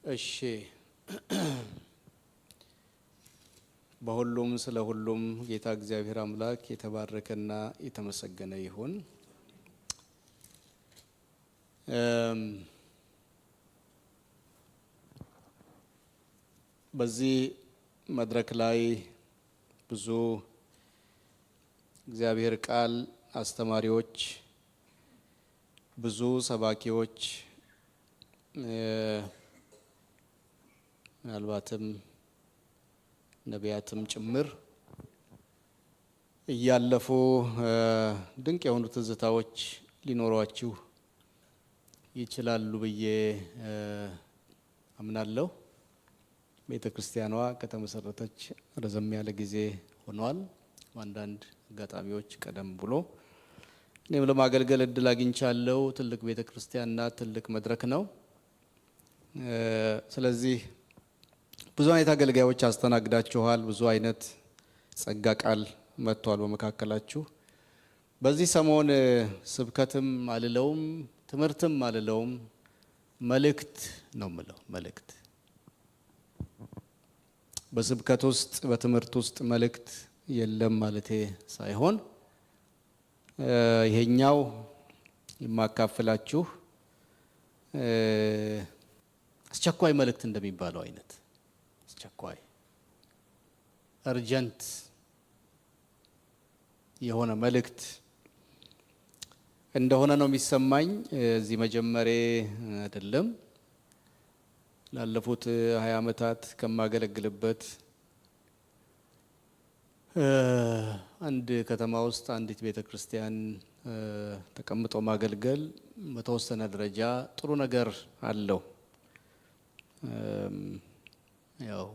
እሺ በሁሉም ስለ ሁሉም ጌታ እግዚአብሔር አምላክ የተባረከና የተመሰገነ ይሁን። በዚህ መድረክ ላይ ብዙ እግዚአብሔር ቃል አስተማሪዎች፣ ብዙ ሰባኪዎች ምናልባትም ነቢያትም ጭምር እያለፉ ድንቅ የሆኑ ትዝታዎች ሊኖሯችሁ ይችላሉ ብዬ አምናለሁ። ቤተ ክርስቲያኗ ከተመሰረተች ረዘም ያለ ጊዜ ሆኗል። አንዳንድ አጋጣሚዎች ቀደም ብሎ እኔም ለማገልገል እድል አግኝቻለሁ። ትልቅ ቤተ ክርስቲያንና ትልቅ መድረክ ነው። ስለዚህ ብዙ አይነት አገልጋዮች አስተናግዳችኋል። ብዙ አይነት ጸጋ ቃል መጥቷል በመካከላችሁ። በዚህ ሰሞን ስብከትም አልለውም ትምህርትም አልለውም መልእክት ነው የምለው። መልእክት በስብከት ውስጥ በትምህርት ውስጥ መልእክት የለም ማለቴ ሳይሆን ይሄኛው የማካፈላችሁ አስቸኳይ መልእክት እንደሚባለው አይነት አስቸኳይ እርጀንት የሆነ መልእክት እንደሆነ ነው የሚሰማኝ። እዚህ መጀመሪያ አይደለም። ላለፉት 20 ዓመታት ከማገለግልበት አንድ ከተማ ውስጥ አንዲት ቤተ ክርስቲያን ተቀምጦ ማገልገል በተወሰነ ደረጃ ጥሩ ነገር አለው። ያው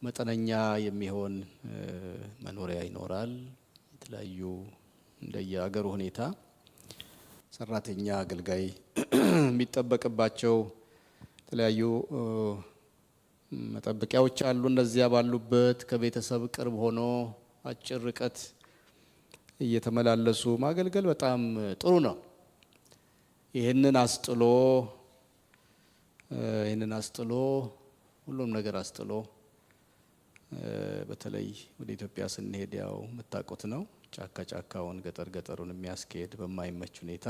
መጠነኛ የሚሆን መኖሪያ ይኖራል። የተለያዩ እንደየአገሩ ሁኔታ ሰራተኛ አገልጋይ የሚጠበቅባቸው የተለያዩ መጠበቂያዎች አሉ። እነዚያ ባሉበት ከቤተሰብ ቅርብ ሆኖ አጭር ርቀት እየተመላለሱ ማገልገል በጣም ጥሩ ነው። ይህንን አስጥሎ ሁሉም ነገር አስጥሎ በተለይ ወደ ኢትዮጵያ ስንሄድ ያው የምታውቁት ነው። ጫካ ጫካውን ገጠር ገጠሩን የሚያስኬድ በማይመች ሁኔታ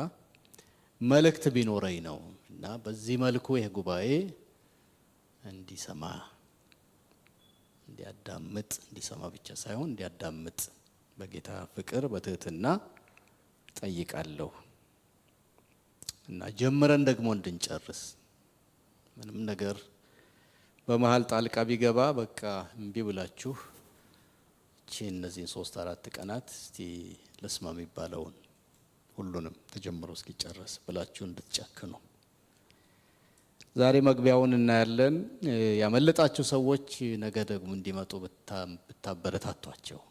መልእክት ቢኖረኝ ነው እና በዚህ መልኩ ይሄ ጉባኤ እንዲሰማ እንዲያዳምጥ እንዲሰማ ብቻ ሳይሆን እንዲያዳምጥ በጌታ ፍቅር በትህትና ጠይቃለሁ እና ጀምረን ደግሞ እንድንጨርስ ምንም ነገር በመሃል ጣልቃ ቢገባ በቃ እምቢ ብላችሁ እነዚህን 3-4 ቀናት እስቲ ለስማ የሚባለውን ሁሉንም ተጀምሮ እስኪጨረስ ብላችሁ እንድትጨክኑ። ዛሬ መግቢያውን እናያለን። ያመለጣችሁ ሰዎች ነገ ደግሞ እንዲመጡ ብታበረታቷቸው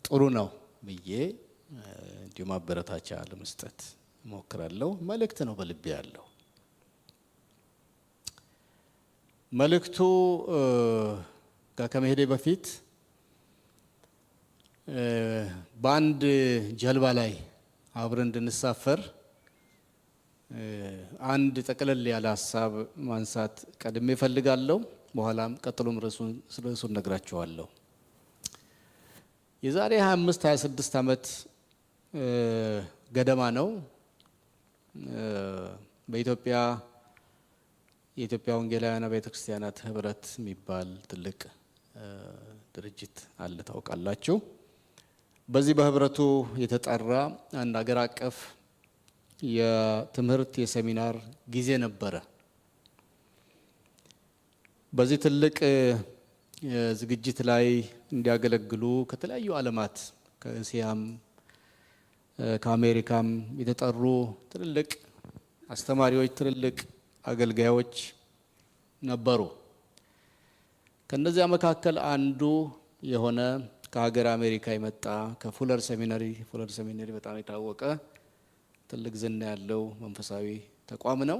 ጥሩ ነው ብዬ እንዲሁ ማበረታቻ ለመስጠት እሞክራለሁ። መልእክት ነው በልቤ ያለው። መልእክቱ ጋር ከመሄዴ በፊት በአንድ ጀልባ ላይ አብረን እንድንሳፈር አንድ ጠቅለል ያለ ሀሳብ ማንሳት ቀድሜ እፈልጋለሁ። በኋላም ቀጥሎም ርዕሱን ነግራችኋለሁ። የዛሬ 25-26 ዓመት ገደማ ነው በኢትዮጵያ የኢትዮጵያ ወንጌላውያን ቤተ ክርስቲያናት ህብረት የሚባል ትልቅ ድርጅት አለ፣ ታውቃላችሁ። በዚህ በህብረቱ የተጠራ አንድ አገር አቀፍ የትምህርት የሴሚናር ጊዜ ነበረ። በዚህ ትልቅ ዝግጅት ላይ እንዲያገለግሉ ከተለያዩ ዓለማት ከእስያም ከአሜሪካም የተጠሩ ትልልቅ አስተማሪዎች፣ ትልልቅ አገልጋዮች ነበሩ። ከነዚያ መካከል አንዱ የሆነ ከሀገር አሜሪካ የመጣ ከፉለር ሴሚናሪ በጣም የታወቀ ትልቅ ዝና ያለው መንፈሳዊ ተቋም ነው።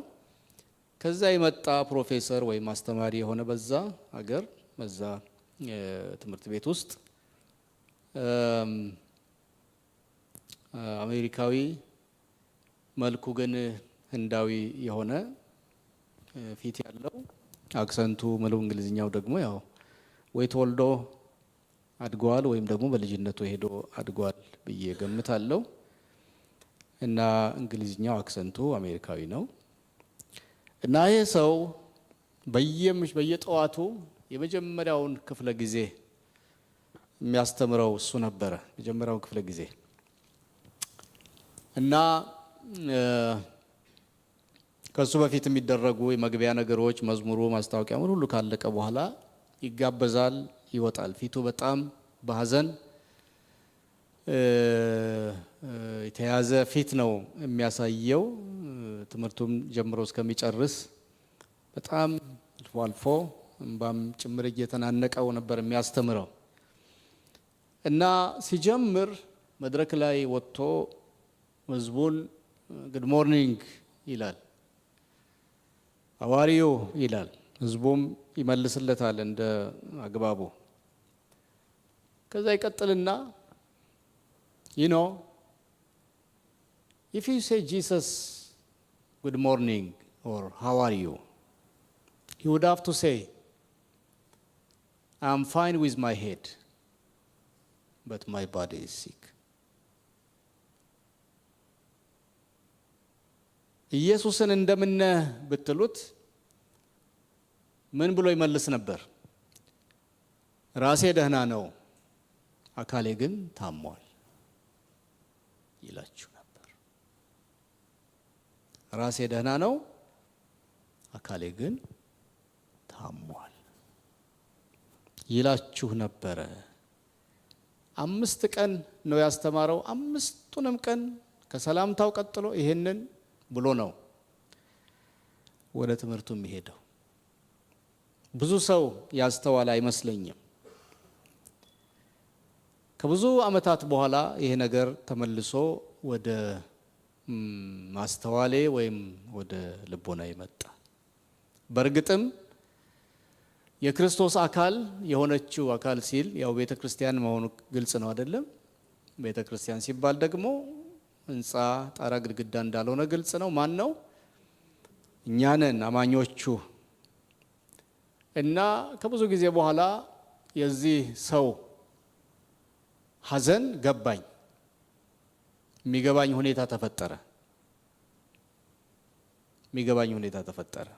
ከዛ የመጣ ፕሮፌሰር ወይም አስተማሪ የሆነ በዛ ሀገር በዛ ትምህርት ቤት ውስጥ አሜሪካዊ መልኩ ግን ህንዳዊ የሆነ ፊት ያለው አክሰንቱ ሙሉ እንግሊዝኛው ደግሞ ያው ወይ ተወልዶ አድጓል ወይም ደግሞ በልጅነቱ ሄዶ አድጓል ብዬ ገምታለሁ። እና እንግሊዝኛው አክሰንቱ አሜሪካዊ ነው። እና ይሄ ሰው በየጠዋቱ የመጀመሪያውን ክፍለ ጊዜ የሚያስተምረው እሱ ነበረ። የመጀመሪያውን ክፍለ ጊዜ እና ከሱ በፊት የሚደረጉ የመግቢያ ነገሮች መዝሙሩ፣ ማስታወቂያ ሁሉ ካለቀ በኋላ ይጋበዛል፣ ይወጣል። ፊቱ በጣም በሐዘን የተያዘ ፊት ነው የሚያሳየው። ትምህርቱም ጀምሮ እስከሚጨርስ በጣም አልፎ አልፎ እንባም ጭምር እየተናነቀው ነበር የሚያስተምረው። እና ሲጀምር መድረክ ላይ ወጥቶ ህዝቡን ጉድ ሞርኒንግ ይላል፣ ሃው አር ዩ ይላል። ህዝቡም ይመልስለታል እንደ አግባቡ። ከዛ ይቀጥልና you know, if you say Jesus good morning or how are you, you would have to say I'm fine with my head but my body is sick. ኢየሱስን እንደምን ብትሉት ምን ብሎ ይመልስ ነበር? ራሴ ደህና ነው፣ አካሌ ግን ታሟል ይላችሁ ነበር። ራሴ ደህና ነው፣ አካሌ ግን ታሟል ይላችሁ ነበረ። 5 ቀን ነው ያስተማረው። 5ቱንም ቀን ከሰላምታው ቀጥሎ ይሄንን ብሎ ነው ወደ ትምህርቱ የሚሄደው። ብዙ ሰው ያስተዋለ አይመስለኝም። ከብዙ ዓመታት በኋላ ይሄ ነገር ተመልሶ ወደ ማስተዋሌ ወይም ወደ ልቦና ይመጣ። በእርግጥም የክርስቶስ አካል የሆነችው አካል ሲል ያው ቤተ ክርስቲያን መሆኑ ግልጽ ነው አይደለም? ቤተ ክርስቲያን ሲባል ደግሞ ህንፃ፣ ጣራ፣ ግድግዳ እንዳልሆነ ግልጽ ነው። ማን ነው? እኛ ነን አማኞቹ። እና ከብዙ ጊዜ በኋላ የዚህ ሰው ሐዘን ገባኝ። የሚገባኝ ሁኔታ ተፈጠረ።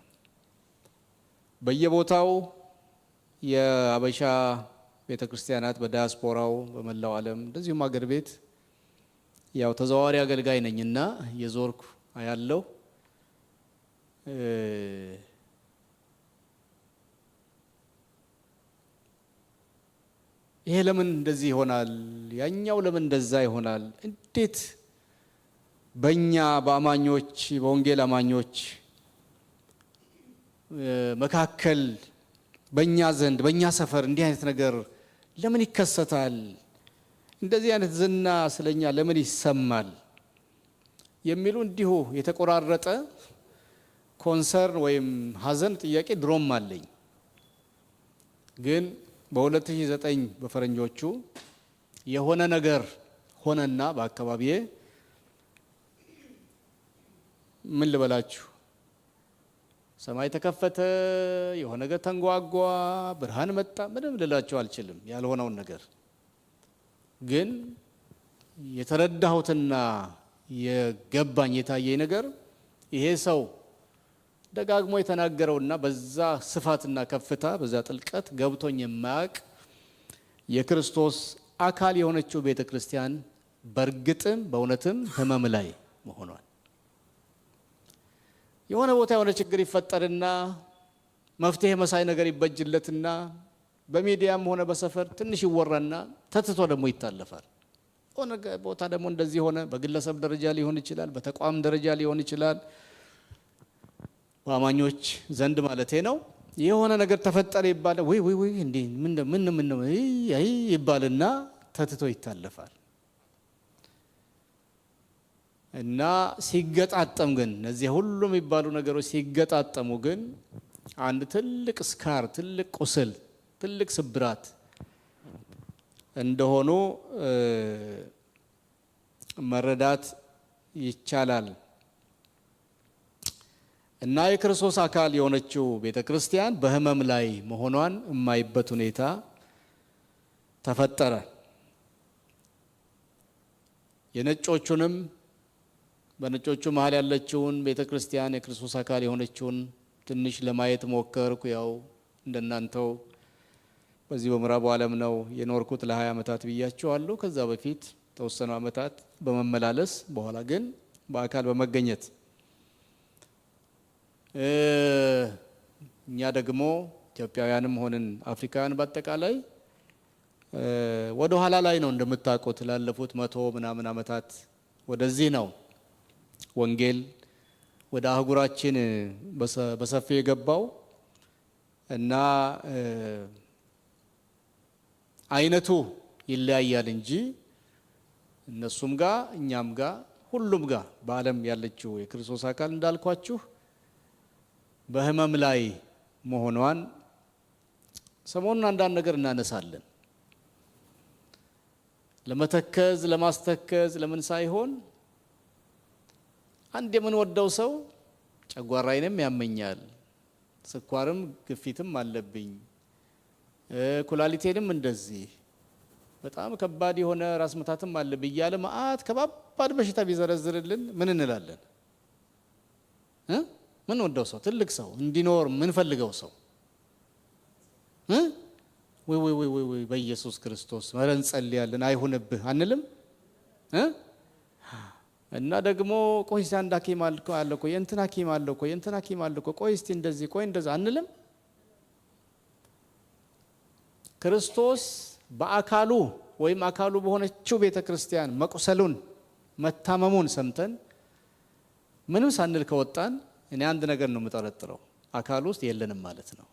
በየቦታው የአበሻ ቤተክርስቲያናት በዳያስፖራው በመላው ዓለም እንደዚሁም አገር ቤት ያው ተዘዋዋሪ አገልጋይ ነኝና የዞርኩ ያለው ይሄ ለምን እንደዚህ ይሆናል? ያኛው ለምን እንደዛ ይሆናል? እንዴት በእኛ በአማኞች በወንጌል አማኞች መካከል በእኛ ዘንድ በእኛ ሰፈር እንዲህ አይነት ነገር ለምን ይከሰታል? እንደዚህ አይነት ዝና ስለኛ ለምን ይሰማል? የሚሉ እንዲሁ የተቆራረጠ ኮንሰርን ወይም ሐዘን ጥያቄ ድሮም አለኝ። ግን በ2009 በፈረንጆቹ የሆነ ነገር ሆነና በአካባቢዬ ምን ልበላችሁ፣ ሰማይ ተከፈተ፣ የሆነ ነገር ተንጓጓ፣ ብርሃን መጣ፣ ምንም ልላችሁ አልችልም ያልሆነውን ነገር። ግን የተረዳሁትና የገባኝ የታየኝ ነገር ይሄ ሰው ደጋግሞ የተናገረውና በዛ ስፋትና ከፍታ በዛ ጥልቀት ገብቶኝ የማያውቅ የክርስቶስ አካል የሆነችው ቤተ ክርስቲያን በእርግጥም በእውነትም ሕመም ላይ መሆኗል። የሆነ ቦታ የሆነ ችግር ይፈጠርና መፍትሄ መሳይ ነገር ይበጅለትና በሚዲያም ሆነ በሰፈር ትንሽ ይወራና ተትቶ ደግሞ ይታለፋል። ሆነ ቦታ ደግሞ እንደዚህ ሆነ፣ በግለሰብ ደረጃ ሊሆን ይችላል፣ በተቋም ደረጃ ሊሆን ይችላል፣ በአማኞች ዘንድ ማለቴ ነው። የሆነ ነገር ተፈጠረ ይባላል፣ ወይ እንዴ ምን ይባልና ተትቶ ይታለፋል። እና ሲገጣጠም ግን እነዚህ ሁሉ የሚባሉ ነገሮች ሲገጣጠሙ ግን አንድ ትልቅ ስካር፣ ትልቅ ቁስል፣ ትልቅ ስብራት እንደሆኑ መረዳት ይቻላል። እና የክርስቶስ አካል የሆነችው ቤተክርስቲያን በህመም ላይ መሆኗን የማይበት ሁኔታ ተፈጠረ። የነጮቹንም በነጮቹ መሃል ያለችውን ቤተክርስቲያን የክርስቶስ አካል የሆነችውን ትንሽ ለማየት ሞከርኩ። ያው እንደናንተው በዚህ በምዕራቡ ዓለም ነው የኖርኩት ለ20 ዓመታት ብያቸዋለሁ። ከዛ በፊት ተወሰኑ ዓመታት በመመላለስ በኋላ ግን በአካል በመገኘት እኛ ደግሞ ኢትዮጵያውያንም ሆንን አፍሪካውያን በአጠቃላይ ወደ ኋላ ላይ ነው እንደምታውቁት ላለፉት 100 ምናምን ዓመታት ወደዚህ ነው ወንጌል ወደ አህጉራችን በሰፊው የገባው እና አይነቱ ይለያያል እንጂ እነሱም ጋር እኛም ጋር ሁሉም ጋር በዓለም ያለችው የክርስቶስ አካል እንዳልኳችሁ በህመም ላይ መሆኗን ሰሞኑን አንዳንድ ነገር እናነሳለን። ለመተከዝ ለማስተከዝ ለምን ሳይሆን አንድ የምንወደው ሰው ጨጓራዬንም ያመኛል፣ ስኳርም ግፊትም አለብኝ፣ ኩላሊቴንም እንደዚህ በጣም ከባድ የሆነ ራስ ምታትም አለብኝ እያለ መዓት ከባድ በሽታ ቢዘረዝርልን ምን እንላለን? ምን ወደው ሰው ትልቅ ሰው እንዲኖር ምን ፈልገው ሰው ወይ በኢየሱስ ክርስቶስ መረን ጸልያለን አይሁንብህ አንልም? እና ደግሞ ቆይ እስቲ አንድ ሐኪም አለ እኮ የእንትን ሐኪም አለ እኮ የእንትን ሐኪም አለ እኮ ቆይ እስቲ እንደዚህ ቆይ እንደዛ አንልም? ክርስቶስ በአካሉ ወይም አካሉ በሆነችው ቤተክርስቲያን መቁሰሉን መታመሙን ሰምተን ምንም ሳንል ከወጣን እኔ አንድ ነገር ነው የምጠረጥረው፣ አካል ውስጥ የለንም ማለት ነው።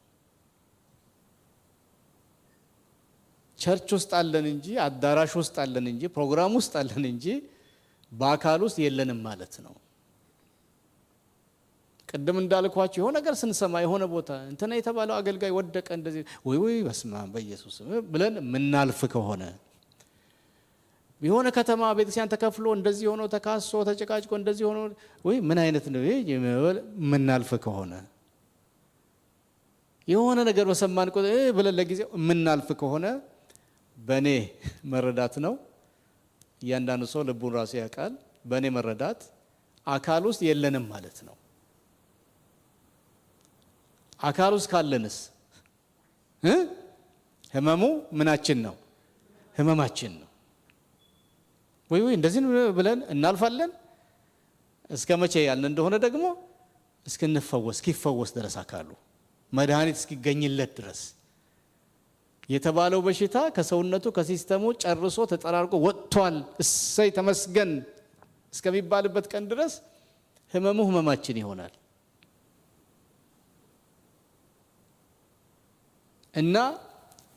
ቸርች ውስጥ አለን እንጂ አዳራሽ ውስጥ አለን እንጂ ፕሮግራም ውስጥ አለን እንጂ በአካል ውስጥ የለንም ማለት ነው። ቅድም እንዳልኳችሁ የሆነ ነገር ስንሰማ የሆነ ቦታ እንትና የተባለው አገልጋይ ወደቀ እንደዚህ ወይ በስመ አብ በኢየሱስ ብለን ምናልፍ ከሆነ የሆነ ከተማ ቤተክርስቲያን ተከፍሎ እንደዚህ ሆኖ ተካሶ ተጨቃጭቆ እንደዚህ ሆኖ ወይ ምን አይነት ነው ምናልፍ ከሆነ የሆነ ነገር በሰማን ቁጥር ብለን ለጊዜው ምናልፍ ከሆነ በኔ መረዳት ነው እያንዳንዱ ሰው ልቡን ራሱ ያውቃል። በኔ መረዳት አካል ውስጥ የለንም ማለት ነው። አካል ውስጥ ካለንስ ህመሙ ምናችን ነው? ህመማችን ነው። ወይ እንደዚህ ብለን እናልፋለን። እስከ መቼ ያልን እንደሆነ ደግሞ እስኪፈወስ ድረስ አካሉ መድኃኒት እስኪገኝለት ድረስ የተባለው በሽታ ከሰውነቱ ከሲስተሙ ጨርሶ ተጠራርቆ ወጥቷል እሰይ ተመስገን እስከሚባልበት ቀን ድረስ ህመሙ ህመማችን ይሆናል። እና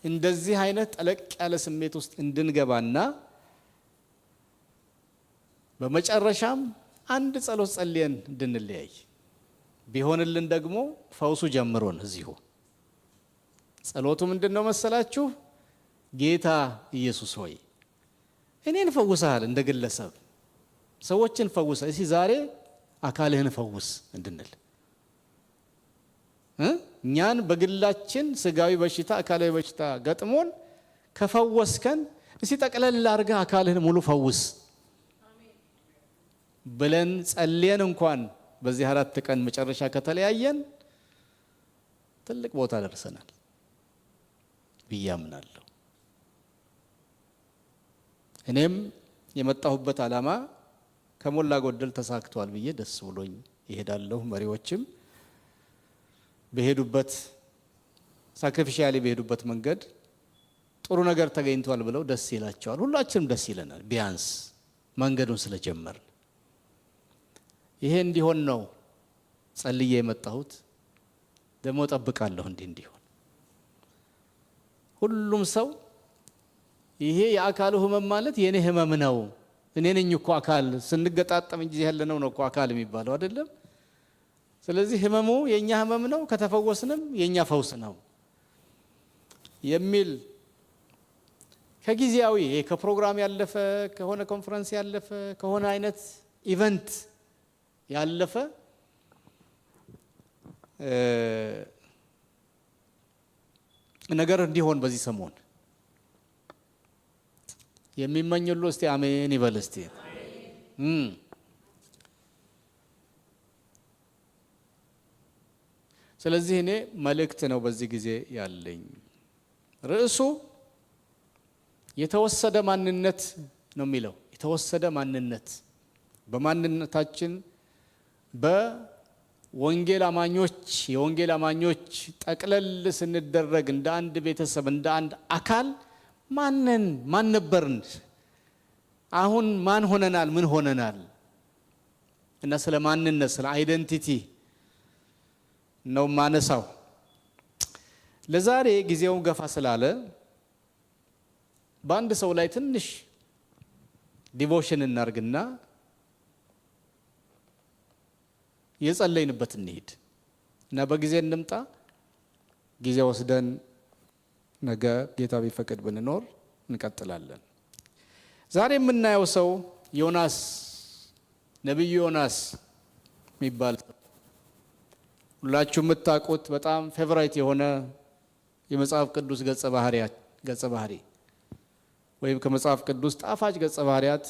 እንደዚህ አይነት ጠለቅ ያለ ስሜት ውስጥ እንድንገባና በመጨረሻም አንድ ጸሎት ጸልየን እንድንለያይ ቢሆንልን ደግሞ ፈውሱ ጀምሮን እዚሁ ጸሎቱ ምንድነው መሰላችሁ? ጌታ ኢየሱስ ሆይ እኔን ፈውሰሃል፣ እንደ ግለሰብ ሰዎችን ፈውሰህ እስቲ ዛሬ አካልህን ፈውስ እንድንል እኛን በግላችን ስጋዊ በሽታ አካላዊ በሽታ ገጥሞን ከፈወስከን እስቲ ጠቅለል አድርገህ አካልህን ሙሉ ፈውስ ብለን ጸልየን እንኳን በዚህ 4 ቀን መጨረሻ ከተለያየን ትልቅ ቦታ ደርሰናል ብዬ አምናለሁ። እኔም የመጣሁበት ዓላማ ከሞላ ጎደል ተሳክቷል ብዬ ደስ ብሎኝ ይሄዳለሁ። መሪዎችም በሄዱበት ሳክሪፊሻሊ በሄዱበት መንገድ ጥሩ ነገር ተገኝቷል ብለው ደስ ይላቸዋል። ሁላችንም ደስ ይለናል፣ ቢያንስ መንገዱን ስለጀመርን። ይሄ እንዲሆን ነው ጸልዬ የመጣሁት። ደግሞ ጠብቃለሁ እንዲሆን ሁሉም ሰው ይሄ የአካሉ ህመም ማለት የኔ ህመም ነው፣ እኔ ነኝ እኮ አካል ስንገጣጠም እንጂ ያለነው ነው እኮ አካል የሚባለው አይደለም። ስለዚህ ህመሙ የኛ ህመም ነው፣ ከተፈወስንም የኛ ፈውስ ነው የሚል ከጊዜያዊ ከፕሮግራም ያለፈ ከሆነ ኮንፈረንስ ያለፈ ከሆነ አይነት ኢቨንት ያለፈ ነገር እንዲሆን በዚህ ሰሞን የሚመኝሉ እስቲ አሜን ይበል እስቲ። ስለዚህ እኔ መልእክት ነው በዚህ ጊዜ ያለኝ። ርዕሱ የተወሰደ ማንነት ነው የሚለው። የተወሰደ ማንነት በማንነታችን በወንጌል አማኞች የወንጌል አማኞች ጠቅለል ስንደረግ እንደ አንድ ቤተሰብ እንደ አንድ አካል ማን ነበርን? አሁን ማን ሆነናል? ምን ሆነናል? እና ስለ ማንነት ስለ አይደንቲቲ ነው ማነሳው። ለዛሬ ጊዜውን ገፋ ስላለ በአንድ ሰው ላይ ትንሽ ዲቮሽን እናርግና የጸለይንበት እንሂድ እና በጊዜ እንምጣ። ጊዜ ወስደን ነገ ጌታ ቢፈቅድ ብንኖር እንቀጥላለን። ዛሬ የምናየው ሰው ዮናስ፣ ነቢዩ ዮናስ የሚባል ሁላችሁ የምታውቁት በጣም ፌቨራይት የሆነ የመጽሐፍ ቅዱስ ገጸ ባህሪ ወይም ከመጽሐፍ ቅዱስ ጣፋጭ ገጸ ባህሪያት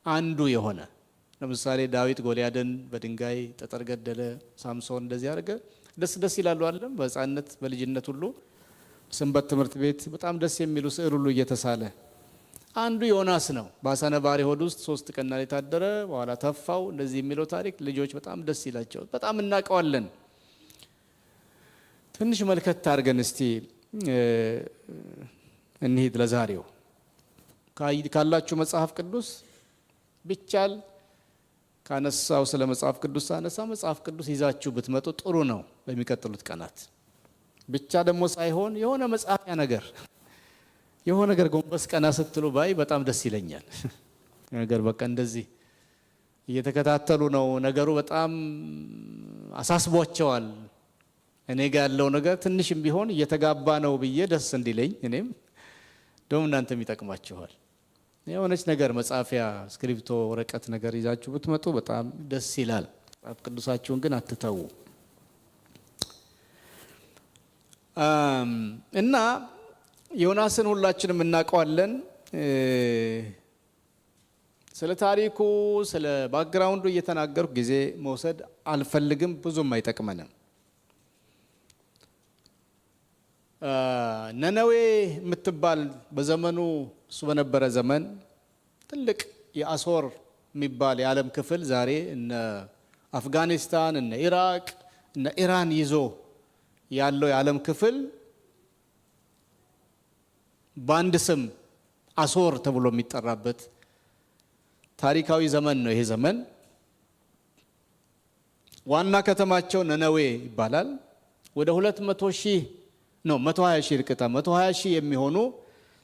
አንዱ የሆነ ለምሳሌ ዳዊት ጎልያድን በድንጋይ ጠጠር ገደለ፣ ሳምሶን እንደዚህ አደረገ። ደስ ይላሉ አይደለም? በሕፃንነት በልጅነት ሁሉ ሰንበት ትምህርት ቤት በጣም ደስ የሚሉ ስዕል ሁሉ እየተሳለ አንዱ ዮናስ ነው። በአሳ ነባሪ ሆድ ውስጥ 3 ቀን ታደረ፣ በኋላ ተፋው። እንደዚህ የሚለው ታሪክ ልጆች በጣም ደስ ይላቸው፣ በጣም እናውቀዋለን። ትንሽ መልከት አድርገን እስቲ እንሂድ። ለዛሬው ካላችሁ መጽሐፍ ቅዱስ ቢቻል ካነሳው ስለ መጽሐፍ ቅዱስ ሳነሳ መጽሐፍ ቅዱስ ይዛችሁ ብትመጡ ጥሩ ነው። በሚቀጥሉት ቀናት ብቻ ደግሞ ሳይሆን የሆነ መጽሐፊያ ነገር የሆነ ነገር ጎንበስ ቀና ስትሉ ባይ በጣም ደስ ይለኛል። ነገር በቃ እንደዚህ እየተከታተሉ ነው። ነገሩ በጣም አሳስቧቸዋል። እኔ ጋር ያለው ነገር ትንሽም ቢሆን እየተጋባ ነው ብዬ ደስ እንዲለኝ እኔም ደም እናንተም ይጠቅማችኋል። የሆነች ነገር መጻፊያ ስክሪፕቶ ወረቀት ነገር ይዛችሁ ብትመጡ በጣም ደስ ይላል። መጽሐፍ ቅዱሳችሁን ግን አትተው እና ዮናስን ሁላችንም እናውቀዋለን። ስለ ታሪኩ ስለ ባክግራውንዱ እየተናገርኩ ጊዜ መውሰድ አልፈልግም፣ ብዙም አይጠቅመንም። ነነዌ የምትባል በዘመኑ እሱ በነበረ ዘመን ትልቅ የአሶር የሚባል የዓለም ክፍል ዛሬ እነ አፍጋኒስታን እነ ኢራቅ እነ ኢራን ይዞ ያለው የዓለም ክፍል በአንድ ስም አሶር ተብሎ የሚጠራበት ታሪካዊ ዘመን ነው። ይሄ ዘመን ዋና ከተማቸው ነነዌ ይባላል። ወደ 120 ሺህ ርቀታ 120 ሺህ የሚሆኑ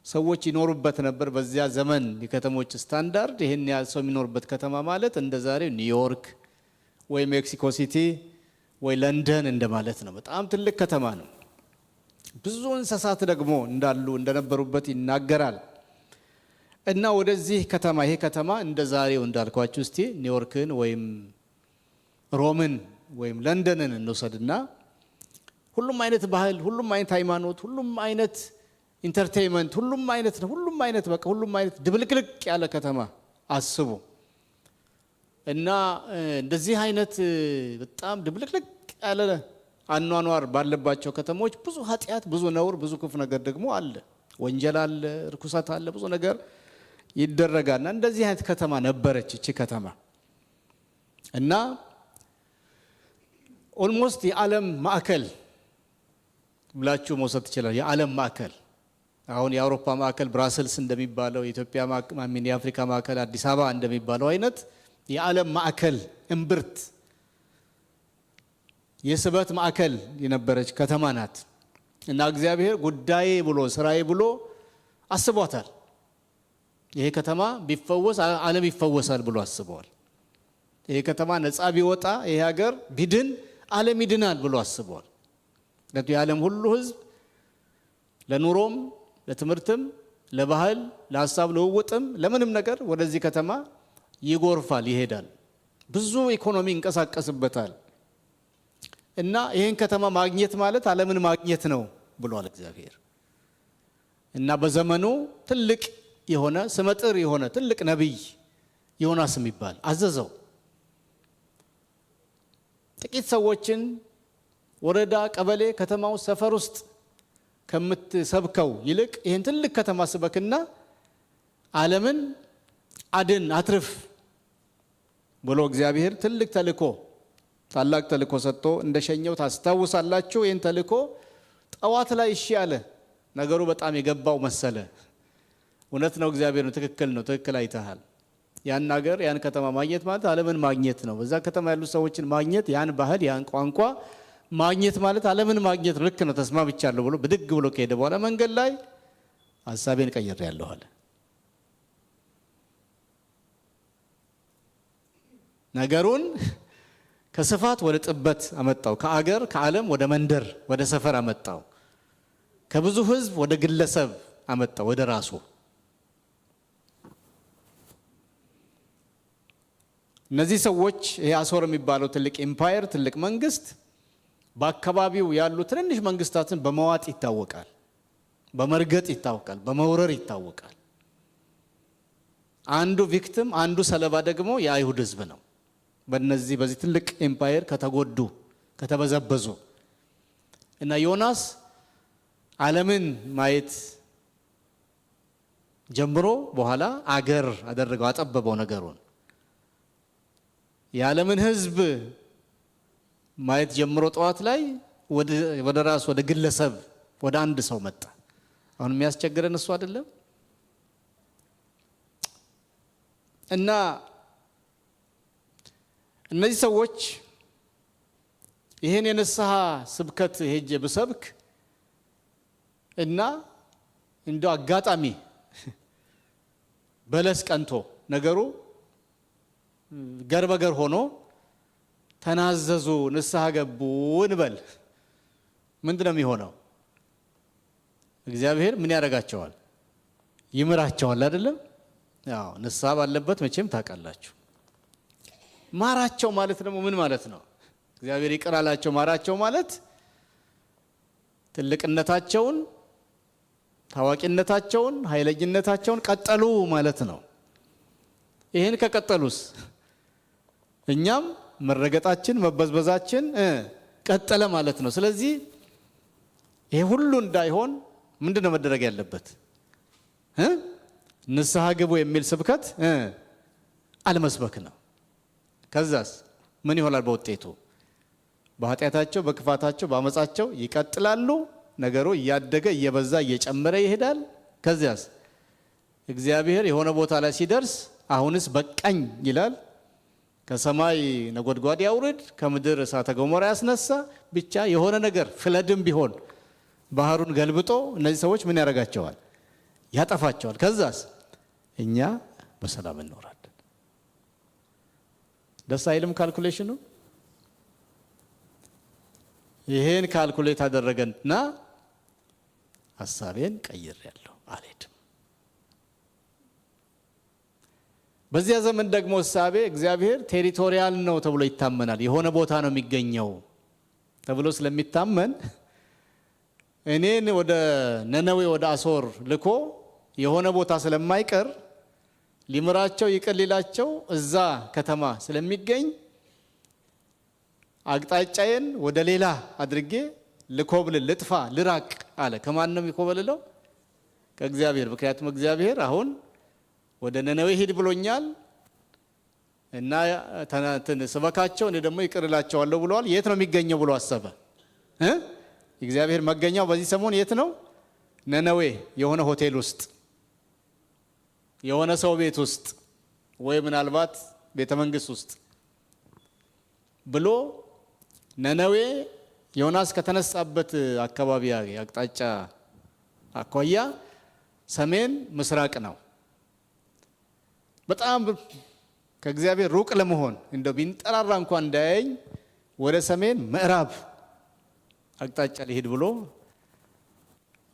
ሰዎች ይኖሩበት ነበር በዚያ ዘመን። የከተሞች ስታንዳርድ ይሄን ያህል ሰው የሚኖርበት ከተማ ማለት እንደ ዛሬው ኒውዮርክ ወይ ሜክሲኮ ሲቲ ወይ ለንደን እንደማለት ነው። በጣም ትልቅ ከተማ ነው። ብዙ እንስሳት ደግሞ እንዳሉ እንደነበሩበት ይናገራል። እና ወደዚህ ከተማ ይሄ ከተማ እንደ ዛሬው እንዳልኳችሁ እስቲ ኒውዮርክን ወይም ሮምን ወይም ለንደንን እንውሰድና ሁሉም አይነት ባህል፣ ሁሉም አይነት ሃይማኖት፣ ሁሉም አይነት ኢንተርቴይንመንት፣ ሁሉም አይነት በቃ ሁሉም አይነት ድብልቅልቅ ያለ ከተማ አስቡ። እና እንደዚህ አይነት በጣም ድብልቅልቅ ያለ አኗኗር ባለባቸው ከተሞች ብዙ ኃጢአት፣ ብዙ ነውር፣ ብዙ ክፉ ነገር ደግሞ አለ። ወንጀል አለ፣ ርኩሰት አለ፣ ብዙ ነገር ይደረጋልና እንደዚህ አይነት ከተማ ነበረች እቺ ከተማ። እና ኦልሞስት የዓለም ማዕከል ብላችሁ መውሰድ ትችላል። የዓለም ማዕከል አሁን የአውሮፓ ማዕከል ብራሰልስ እንደሚባለው፣ የኢትዮጵያ ማዕከል፣ የአፍሪካ ማዕከል አዲስ አበባ እንደሚባለው አይነት የዓለም ማዕከል እምብርት የስበት ማዕከል የነበረች ከተማ ናት። እና እግዚአብሔር ጉዳዬ ብሎ ስራዬ ብሎ አስቧታል። ይሄ ከተማ ቢፈወስ ዓለም ይፈወሳል ብሎ አስበዋል። ይሄ ከተማ ነፃ ቢወጣ ይሄ ሀገር ቢድን ዓለም ይድናል ብሎ አስበዋል። ለቱ የዓለም ሁሉ ህዝብ ለኑሮም፣ ለትምህርትም፣ ለባህል፣ ለሀሳብ ልውውጥም ለምንም ነገር ወደዚህ ከተማ ይጎርፋል፣ ይሄዳል። ብዙ ኢኮኖሚ ይንቀሳቀስበታል። እና ይህን ከተማ ማግኘት ማለት ዓለምን ማግኘት ነው ብሏል እግዚአብሔር። እና በዘመኑ ትልቅ የሆነ ስመጥር የሆነ ትልቅ ነቢይ ዮናስ የሚባል አዘዘው ጥቂት ሰዎችን ወረዳ፣ ቀበሌ፣ ከተማው፣ ሰፈር ውስጥ ከምትሰብከው ይልቅ ይህን ትልቅ ከተማ ስበክና ዓለምን አድን አትርፍ ብሎ እግዚአብሔር ትልቅ ተልእኮ ታላቅ ተልእኮ ሰጥቶ እንደሸኘው ታስታውሳላችሁ። ይህን ተልእኮ ጠዋት ላይ እሺ አለ። ነገሩ በጣም የገባው መሰለ። እውነት ነው፣ እግዚአብሔር ነው፣ ትክክል ነው፣ ትክክል አይተሃል። ያን ሀገር ያን ከተማ ማግኘት ማለት ዓለምን ማግኘት ነው። በዛ ከተማ ያሉ ሰዎችን ማግኘት፣ ያን ባህል፣ ያን ቋንቋ ማግኘት ማለት ዓለምን ማግኘት ልክ ነው፣ ተስማምቻለሁ ብሎ ብድግ ብሎ ከሄደ በኋላ መንገድ ላይ ሐሳቤን ቀይሬያለሁ አለ። ነገሩን ከስፋት ወደ ጥበት አመጣው። ከአገር ከዓለም ወደ መንደር ወደ ሰፈር አመጣው። ከብዙ ህዝብ ወደ ግለሰብ አመጣው፣ ወደ ራሱ። እነዚህ ሰዎች ይሄ አሶር የሚባለው ትልቅ ኤምፓየር ትልቅ መንግስት በአካባቢው ያሉ ትንንሽ መንግስታትን በመዋጥ ይታወቃል፣ በመርገጥ ይታወቃል፣ በመውረር ይታወቃል። አንዱ ቪክቲም አንዱ ሰለባ ደግሞ የአይሁድ ህዝብ ነው። በዚህ ትልቅ ኤምፓየር ከተጎዱ ከተበዘበዙ እና ዮናስ ዓለምን ማየት ጀምሮ በኋላ አገር አደረገው፣ አጠበበው ነገሩን። የዓለምን ህዝብ ማየት ጀምሮ ጠዋት ላይ ወደ ራስ ወደ ግለሰብ ወደ አንድ ሰው መጣ። አሁን የሚያስቸግረን እሱ አይደለም? እና እነዚህ ሰዎች ይህን የንስሐ ስብከት ሄጄ ብሰብክ እና እንደው አጋጣሚ በለስ ቀንቶ ነገሩ ገር በገር ሆኖ ተናዘዙ፣ ንስሐ ገቡ እንበል፣ ምንድነው የሚሆነው? እግዚአብሔር ምን ያደርጋቸዋል? ይምራቸዋል አይደለም? ያው ንስሐ ባለበት መቼም ታውቃላችሁ። ማራቸው ማለት ደግሞ ምን ማለት ነው? እግዚአብሔር ይቅር አላቸው ማራቸው ማለት ትልቅነታቸውን፣ ታዋቂነታቸውን፣ ኃይለኝነታቸውን ቀጠሉ ማለት ነው። ይሄን ከቀጠሉስ እኛም መረገጣችን መበዝበዛችን ቀጠለ ማለት ነው። ስለዚህ ይሄ ሁሉ እንዳይሆን ምንድነው መደረግ ያለበት? ንስሐ ግቡ የሚል ስብከት አለመስበክ ነው። ከዛስ ምን ይሆናል? በውጤቱ በኃጢአታቸው፣ በክፋታቸው፣ በአመጻቸው ይቀጥላሉ። ነገሩ እያደገ እየበዛ እየጨመረ ይሄዳል። ከዚያስ እግዚአብሔር የሆነ ቦታ ላይ ሲደርስ አሁንስ በቃኝ ይላል። ከሰማይ ነጎድጓድ ያውርድ፣ ከምድር እሳተ ገሞራ ያስነሳ፣ ብቻ የሆነ ነገር ፍለድም ቢሆን ባህሩን ገልብጦ እነዚህ ሰዎች ምን ያደርጋቸዋል? ያጠፋቸዋል። ከዛስ እኛ በሰላም እንኖራለን። ደስ አይልም? ካልኩሌሽኑ ይሄን ካልኩሌት አደረገና ሐሳቤን ቀይሬያለሁ አልሄድም። በዚያ ዘመን ደግሞ ሐሳቤ እግዚአብሔር ቴሪቶሪያል ነው ተብሎ ይታመናል። የሆነ ቦታ ነው የሚገኘው ተብሎ ስለሚታመን እኔን ወደ ነነዌ ወደ አሶር ልኮ የሆነ ቦታ ስለማይቀር ሊምራቸው ይቅር ሊላቸው እዛ ከተማ ስለሚገኝ አቅጣጫዬን ወደ ሌላ አድርጌ ልኮብል ልጥፋ ልራቅ አለ። ከማን ነው የሚኮበልለው? ከእግዚአብሔር። ምክንያቱም እግዚአብሔር አሁን ወደ ነነዌ ሂድ ብሎኛል እና ስበካቸው እኔ ደግሞ ይቅር እላቸዋለሁ ብለዋል። የት ነው የሚገኘው ብሎ አሰበ። እግዚአብሔር መገኛው በዚህ ሰሞን የት ነው? ነነዌ፣ የሆነ ሆቴል ውስጥ፣ የሆነ ሰው ቤት ውስጥ፣ ወይ ምናልባት ቤተ መንግስት ውስጥ ብሎ ነነዌ ዮናስ ከተነሳበት አካባቢ አቅጣጫ አኳያ ሰሜን ምስራቅ ነው። በጣም ከእግዚአብሔር ሩቅ ለመሆን እንደው ቢንጠራራ እንኳን እንዳያየኝ ወደ ሰሜን ምዕራብ አቅጣጫ ሊሄድ ብሎ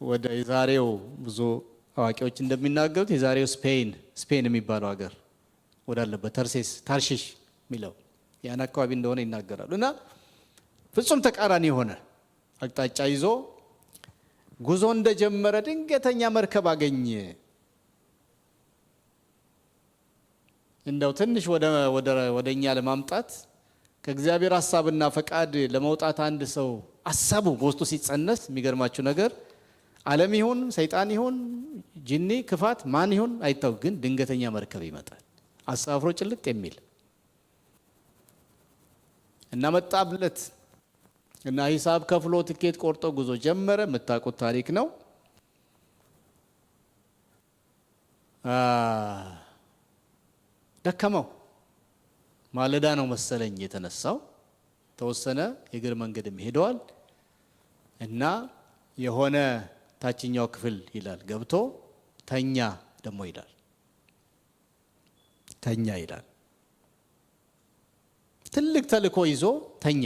ወደ የዛሬው ብዙ አዋቂዎች እንደሚናገሩት የዛሬው ስፔን የሚባለው ሀገር ወዳለበት ታርሺሽ የሚለው ያን አካባቢ እንደሆነ ይናገራሉ። እና ፍጹም ተቃራኒ የሆነ አቅጣጫ ይዞ ጉዞ እንደጀመረ ድንገተኛ መርከብ አገኘ። እንደው ትንሽ ወደኛ ለማምጣት ከእግዚአብሔር ሐሳብና ፈቃድ ለመውጣት አንድ ሰው ሐሳቡ በውስጡ ሲጸነስ የሚገርማችሁ ነገር ዓለም ይሁን ሰይጣን ይሁን ጂኒ ክፋት ማን ይሁን አይታው፣ ግን ድንገተኛ መርከብ ይመጣል አሳፍሮ ጭልጥ የሚል እና መጣብለት እና ሂሳብ ከፍሎ ትኬት ቆርጦ ጉዞ ጀመረ። የምታውቁት ታሪክ ነው። ደከመው። ማለዳ ነው መሰለኝ የተነሳው። ተወሰነ የእግር መንገድም ሄደዋል እና የሆነ ታችኛው ክፍል ይላል ገብቶ ተኛ። ደሞ ይላል ተኛ ይላል። ትልቅ ተልእኮ ይዞ ተኛ።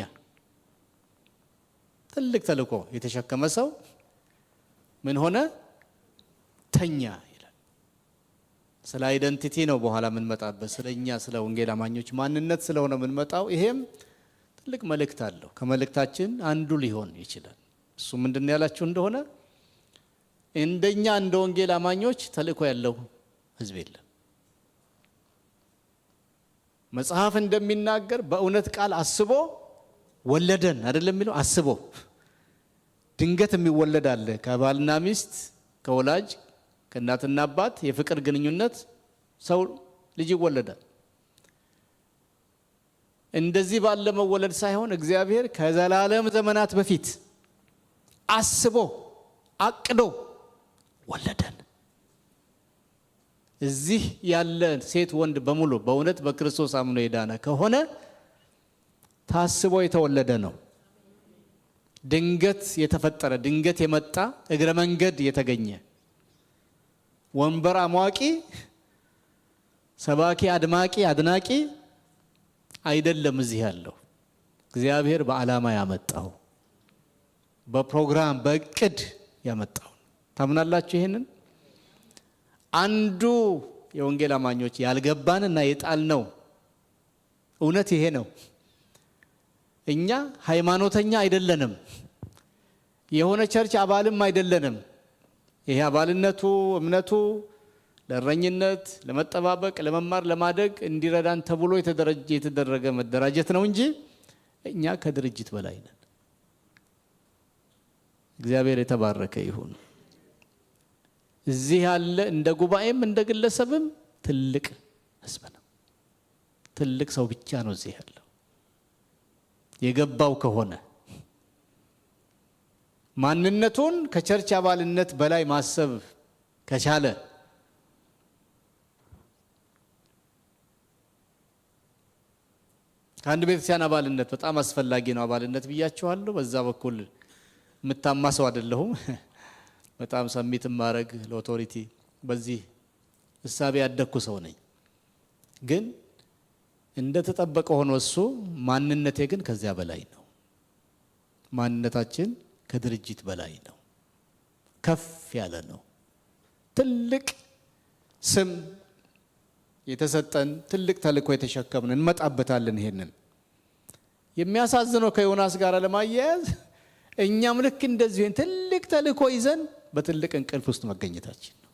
ትልቅ ተልእኮ የተሸከመ ሰው ምን ሆነ? ተኛ ይላል። ስለ አይደንቲቲ ነው በኋላ ምን መጣበት፣ ስለኛ ስለ ወንጌል አማኞች ማንነት ስለሆነ ምን መጣው። ይሄም ትልቅ መልእክት አለው። ከመልእክታችን አንዱ ሊሆን ይችላል። እሱ ምንድነው ያላችሁ እንደሆነ እንደኛ እንደ ወንጌል አማኞች ተልእኮ ያለው ህዝብ የለም። መጽሐፍ እንደሚናገር በእውነት ቃል አስቦ ወለደን አይደለም የሚለው። አስቦ ድንገት የሚወለድ አለ። ከባልና ሚስት ከወላጅ ከእናትና አባት የፍቅር ግንኙነት ሰው ልጅ ይወለዳል። እንደዚህ ባለ መወለድ ሳይሆን እግዚአብሔር ከዘላለም ዘመናት በፊት አስቦ አቅዶ ወለደን። እዚህ ያለ ሴት ወንድ በሙሉ በእውነት በክርስቶስ አምኖ የዳነ ከሆነ ታስቦ የተወለደ ነው። ድንገት የተፈጠረ ድንገት የመጣ እግረ መንገድ የተገኘ ወንበር አሟቂ ሰባኪ አድማቂ አድናቂ አይደለም። እዚህ ያለው እግዚአብሔር በዓላማ ያመጣው በፕሮግራም በእቅድ ያመጣው። ታምናላችሁ? ይሄንን አንዱ የወንጌል አማኞች ያልገባንና የጣልነው እውነት ይሄ ነው። እኛ ሃይማኖተኛ አይደለንም። የሆነ ቸርች አባልም አይደለንም። ይሄ አባልነቱ እምነቱ ለእረኝነት፣ ለመጠባበቅ፣ ለመማር፣ ለማደግ እንዲረዳን ተብሎ የተደረገ መደራጀት ነው እንጂ እኛ ከድርጅት በላይ ነን። እግዚአብሔር የተባረከ ይሁን። እዚህ ያለ እንደ ጉባኤም እንደ ግለሰብም ትልቅ ህዝብ ነው። ትልቅ ሰው ብቻ ነው እዚህ ያለው የገባው ከሆነ ማንነቱን ከቸርች አባልነት በላይ ማሰብ ከቻለ ከአንድ ቤተክርስቲያን አባልነት በጣም አስፈላጊ ነው። አባልነት ብያችኋለሁ። በዛ በኩል የምታማሰው አይደለሁም። በጣም ሰሚት ማድረግ ለኦቶሪቲ በዚህ እሳቤ ያደኩ ሰው ነኝ። ግን እንደተጠበቀ ሆኖ እሱ ማንነቴ ግን ከዚያ በላይ ነው። ማንነታችን ከድርጅት በላይ ነው። ከፍ ያለ ነው። ትልቅ ስም የተሰጠን ትልቅ ተልእኮ የተሸከምን እንመጣበታለን። ይሄንን የሚያሳዝነው ከዮናስ ጋር ለማያያዝ እኛም ልክ እንደዚህ ትልቅ ተልእኮ ይዘን በትልቅ እንቅልፍ ውስጥ መገኘታችን ነው።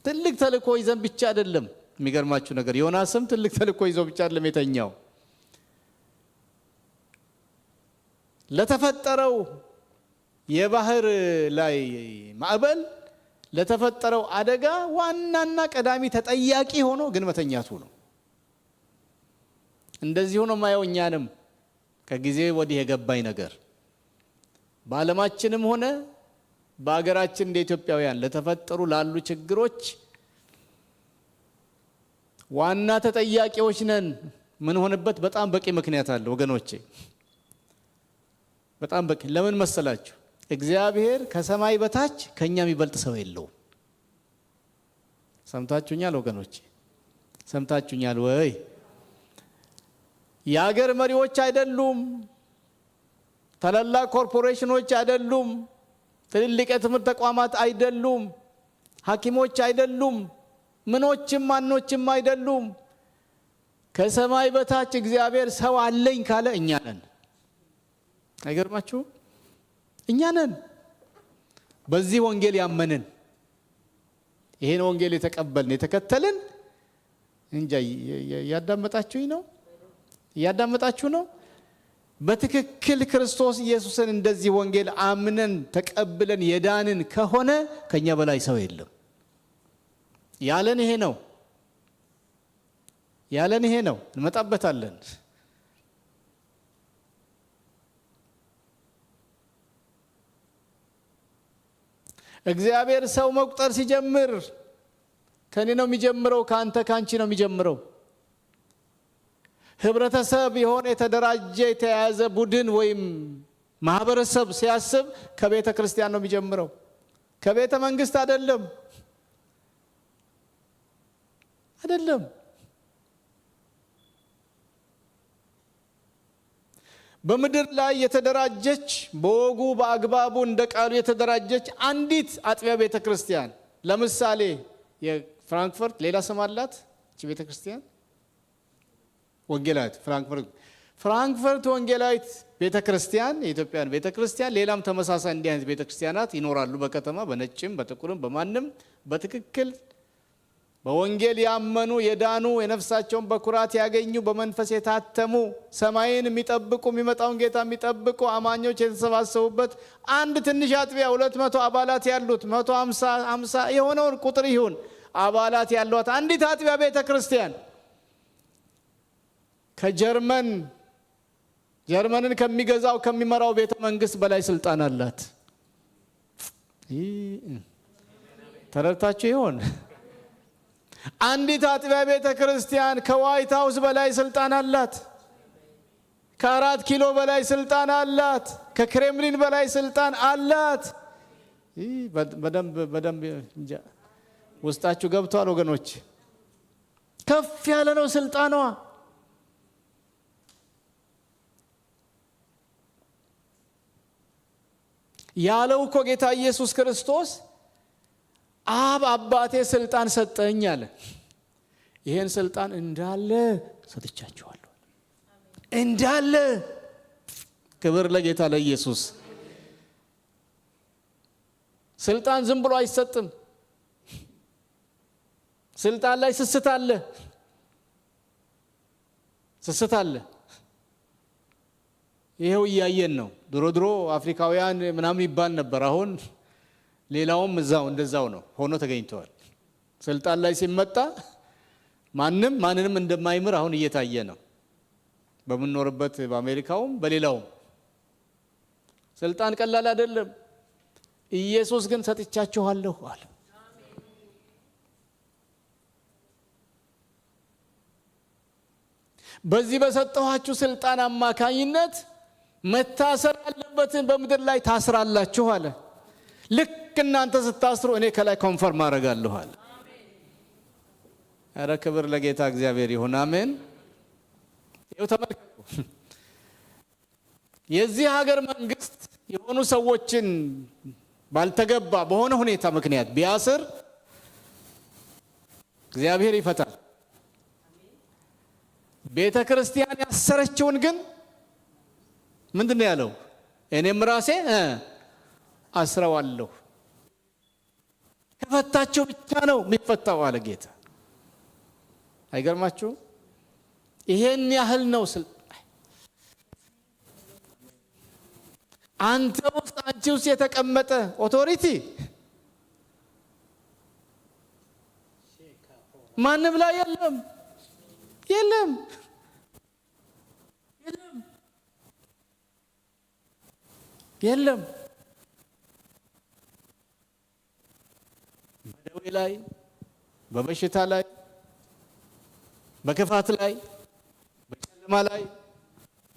ትልቅ ተልእኮ ይዘን ብቻ አይደለም። የሚገርማችሁ ነገር ዮናስም ትልቅ ተልእኮ ይዞ ብቻ አይደለም የተኛው። ለተፈጠረው የባህር ላይ ማዕበል ለተፈጠረው አደጋ ዋናና ቀዳሚ ተጠያቂ ሆኖ ግን መተኛቱ ነው። እንደዚህ ሆኖ ማየው እኛንም ከጊዜ ወዲህ የገባኝ ነገር በዓለማችንም ሆነ በአገራችን እንደ ኢትዮጵያውያን ለተፈጠሩ ላሉ ችግሮች ዋና ተጠያቂዎች ነን። ምን ሆነበት በጣም በቂ ምክንያት አለ ወገኖቼ። በጣም በቂ። ለምን መሰላችሁ? እግዚአብሔር ከሰማይ በታች ከኛ የሚበልጥ ሰው የለውም። ሰምታችሁኛል ወገኖቼ? ሰምታችሁኛል ወይ? የሀገር መሪዎች አይደሉም፣ ታላላቅ ኮርፖሬሽኖች አይደሉም፣ ትልልቅ የትምህርት ተቋማት አይደሉም፣ ሐኪሞች አይደሉም፣ ምኖችም ማኖችም አይደሉም። ከሰማይ በታች እግዚአብሔር ሰው አለኝ ካለ እኛ ነን። አይገርማችሁ? እኛ ነን በዚህ ወንጌል ያመንን፣ ይሄን ወንጌል የተቀበልን የተከተልን። እንጃ ያዳመጣችሁኝ ነው? ያዳመጣችሁ ነው? በትክክል ክርስቶስ ኢየሱስን እንደዚህ ወንጌል አምነን ተቀብለን የዳንን ከሆነ ከኛ በላይ ሰው የለም። ያለን ይሄ ነው። ያለን ይሄ ነው። እንመጣበታለን። እግዚአብሔር ሰው መቁጠር ሲጀምር ከኔ ነው የሚጀምረው፣ ካንተ ካንቺ ነው የሚጀምረው። ህብረተሰብ የሆነ የተደራጀ የተያያዘ ቡድን ወይም ማህበረሰብ ሲያስብ ከቤተ ክርስቲያን ነው የሚጀምረው፣ ከቤተ መንግስት አይደለም። አይደለም። በምድር ላይ የተደራጀች በወጉ በአግባቡ እንደ ቃሉ የተደራጀች አንዲት አጥቢያ ቤተ ክርስቲያን፣ ለምሳሌ የፍራንክፈርት ሌላ ስም አላት እቺ ቤተ ክርስቲያን ወንጌላዊት ፍራንክፈርት ወንጌላዊት ቤተ ክርስቲያን፣ የኢትዮጵያን ቤተ ክርስቲያን፣ ሌላም ተመሳሳይ እንዲህ አይነት ቤተ ክርስቲያናት ይኖራሉ በከተማ በነጭም በጥቁርም በማንም በትክክል በወንጌል ያመኑ የዳኑ የነፍሳቸውን በኩራት ያገኙ በመንፈስ የታተሙ ሰማይን የሚጠብቁ የሚመጣውን ጌታ የሚጠብቁ አማኞች የተሰባሰቡበት አንድ ትንሽ አጥቢያ 200 አባላት ያሉት 150 የሆነውን ቁጥር ይሁን አባላት ያሏት አንዲት አጥቢያ ቤተ ክርስቲያን ጀርመንን ከሚገዛው ከሚመራው ቤተ መንግስት በላይ ስልጣን አላት። ተረድታችሁ ይሆን? አንዲት አጥቢያ ቤተ ክርስቲያን ከዋይት ሃውስ በላይ ስልጣን አላት። ከ4 ኪሎ በላይ ስልጣን አላት። ከክሬምሊን በላይ ስልጣን አላት። በደንብ እንጃ ውስጣችሁ ገብቷል ወገኖች? ከፍ ያለ ነው ስልጣኗ። ያለው እኮ ጌታ ኢየሱስ ክርስቶስ አብ አባቴ ስልጣን ሰጠኝ አለ። ይሄን ስልጣን እንዳለ ሰጥቻችኋለሁ። እንዳለ። ክብር ለጌታ ለኢየሱስ። ስልጣን ዝም ብሎ አይሰጥም። ስልጣን ላይ ስስት አለ። ይሄው እያየን ነው። ድሮ አፍሪካውያን ምናምን ይባል ነበር። አሁን ሌላውም እንደዛው ነው ሆኖ ተገኝተዋል። ስልጣን ላይ ሲመጣ ማንንም እንደማይምር አሁን እየታየ ነው። በምንኖርበት በአሜሪካውም በሌላውም ስልጣን ቀላል አይደለም። ኢየሱስ ግን ሰጥቻችኋለሁ አለ። በዚህ በሰጠኋችሁ ስልጣን አማካኝነት መታሰር ያለበትን በምድር ላይ ታስራላችሁ አለ። ልክ እናንተ ስታስሩ እኔ ከላይ ኮንፈርም አደርጋለሁ አለ። ኧረ ክብር ለጌታ እግዚአብሔር ይሁን። አሜን። ይኸው ተመልከቱ። የዚህ ሀገር መንግስት የሆኑ ሰዎችን ባልተገባ በሆነ ሁኔታ ምክንያት ቢያስር እግዚአብሔር ይፈታል። ቤተ ክርስቲያን ያሰረችውን ግን ምንድነው ያለው? እኔም ራሴ አስረዋለሁ። ከፈታቸው ብቻ ነው የሚፈታው አለ ጌታ። አይገርማችሁ? ይሄን ያህል ነው አንተ ውስጥ አንቺ ውስጥ የተቀመጠ ኦቶሪቲ ማንም ላይ የለም። በደዌ ላይ፣ በበሽታ ላይ፣ በክፋት ላይ፣ በጨለማ ላይ፣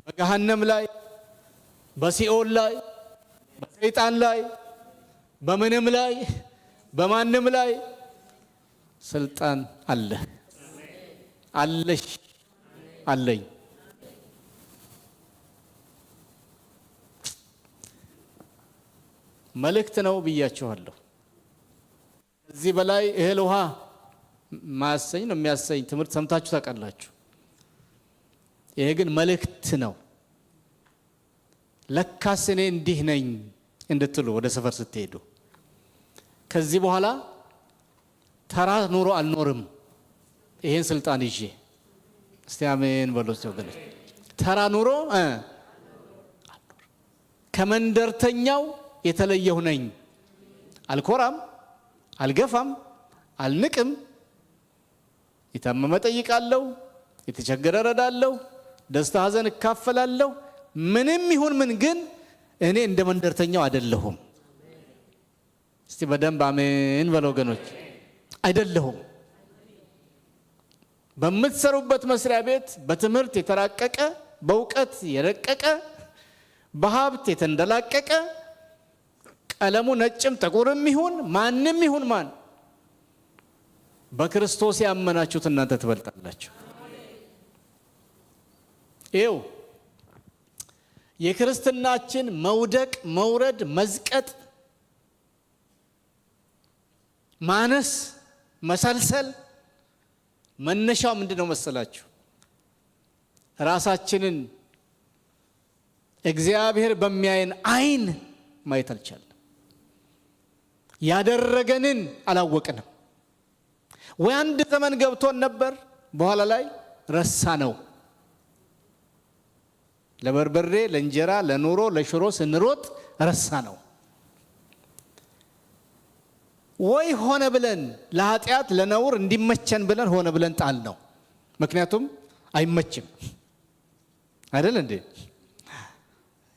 በገሃነም ላይ፣ በሲኦል ላይ፣ በሰይጣን ላይ፣ በምንም ላይ፣ በማንም ላይ ስልጣን አለ፣ አለሽ፣ አለኝ። መልእክት ነው ብያችኋለሁ። እዚህ በላይ እህል ውሃ ማያሰኝ ነው የሚያሰኝ ትምህርት ሰምታችሁ ታውቃላችሁ። ይሄ ግን መልእክት ነው። ለካስ እኔ እንዲህ ነኝ እንድትሉ ወደ ሰፈር ስትሄዱ ከዚህ በኋላ ተራ ኑሮ አልኖርም ይሄን ስልጣን ይዤ። እስቲ አሜን በሉት ወገኖች። ተራ ኑሮ ከመንደርተኛው የተለየሁ ነኝ። አልኮራም፣ አልገፋም፣ አልንቅም። የታመመ ጠይቃለሁ፣ የተቸገረ ረዳለሁ፣ ደስታ ሐዘን እካፈላለሁ። ምንም ይሁን ምን ግን እኔ እንደ መንደርተኛው አይደለሁም። እስቲ በደንብ አሜን በሉ ወገኖች። አይደለሁም። በምትሰሩበት መስሪያ ቤት በትምህርት የተራቀቀ፣ በእውቀት የረቀቀ፣ በሀብት የተንደላቀቀ፣ ቀለሙ ነጭም ጥቁርም ይሁን ማንም ይሁን ማን በክርስቶስ ያመናችሁት እናንተ ትበልጣላችሁ። ይኸው የክርስትናችን መውደቅ፣ መውረድ፣ መዝቀጥ፣ ማነስ፣ መሰልሰል መነሻው ምንድነው መሰላችሁ? ራሳችንን እግዚአብሔር በሚያየን አይን ማየት አልቻለም። ያደረገንን አላወቅንም። ወይ አንድ ዘመን ገብቶን ነበር፣ በኋላ ላይ ረሳ ነው። ለበርበሬ፣ ለእንጀራ፣ ለኑሮ፣ ለሽሮ ስንሮጥ ረሳ ነው። ወይ ሆነ ብለን ለኃጢአት ለነውር እንዲመቸን ብለን ሆነ ብለን ጣል ነው። ምክንያቱም አይመችም አይደል እንዴ?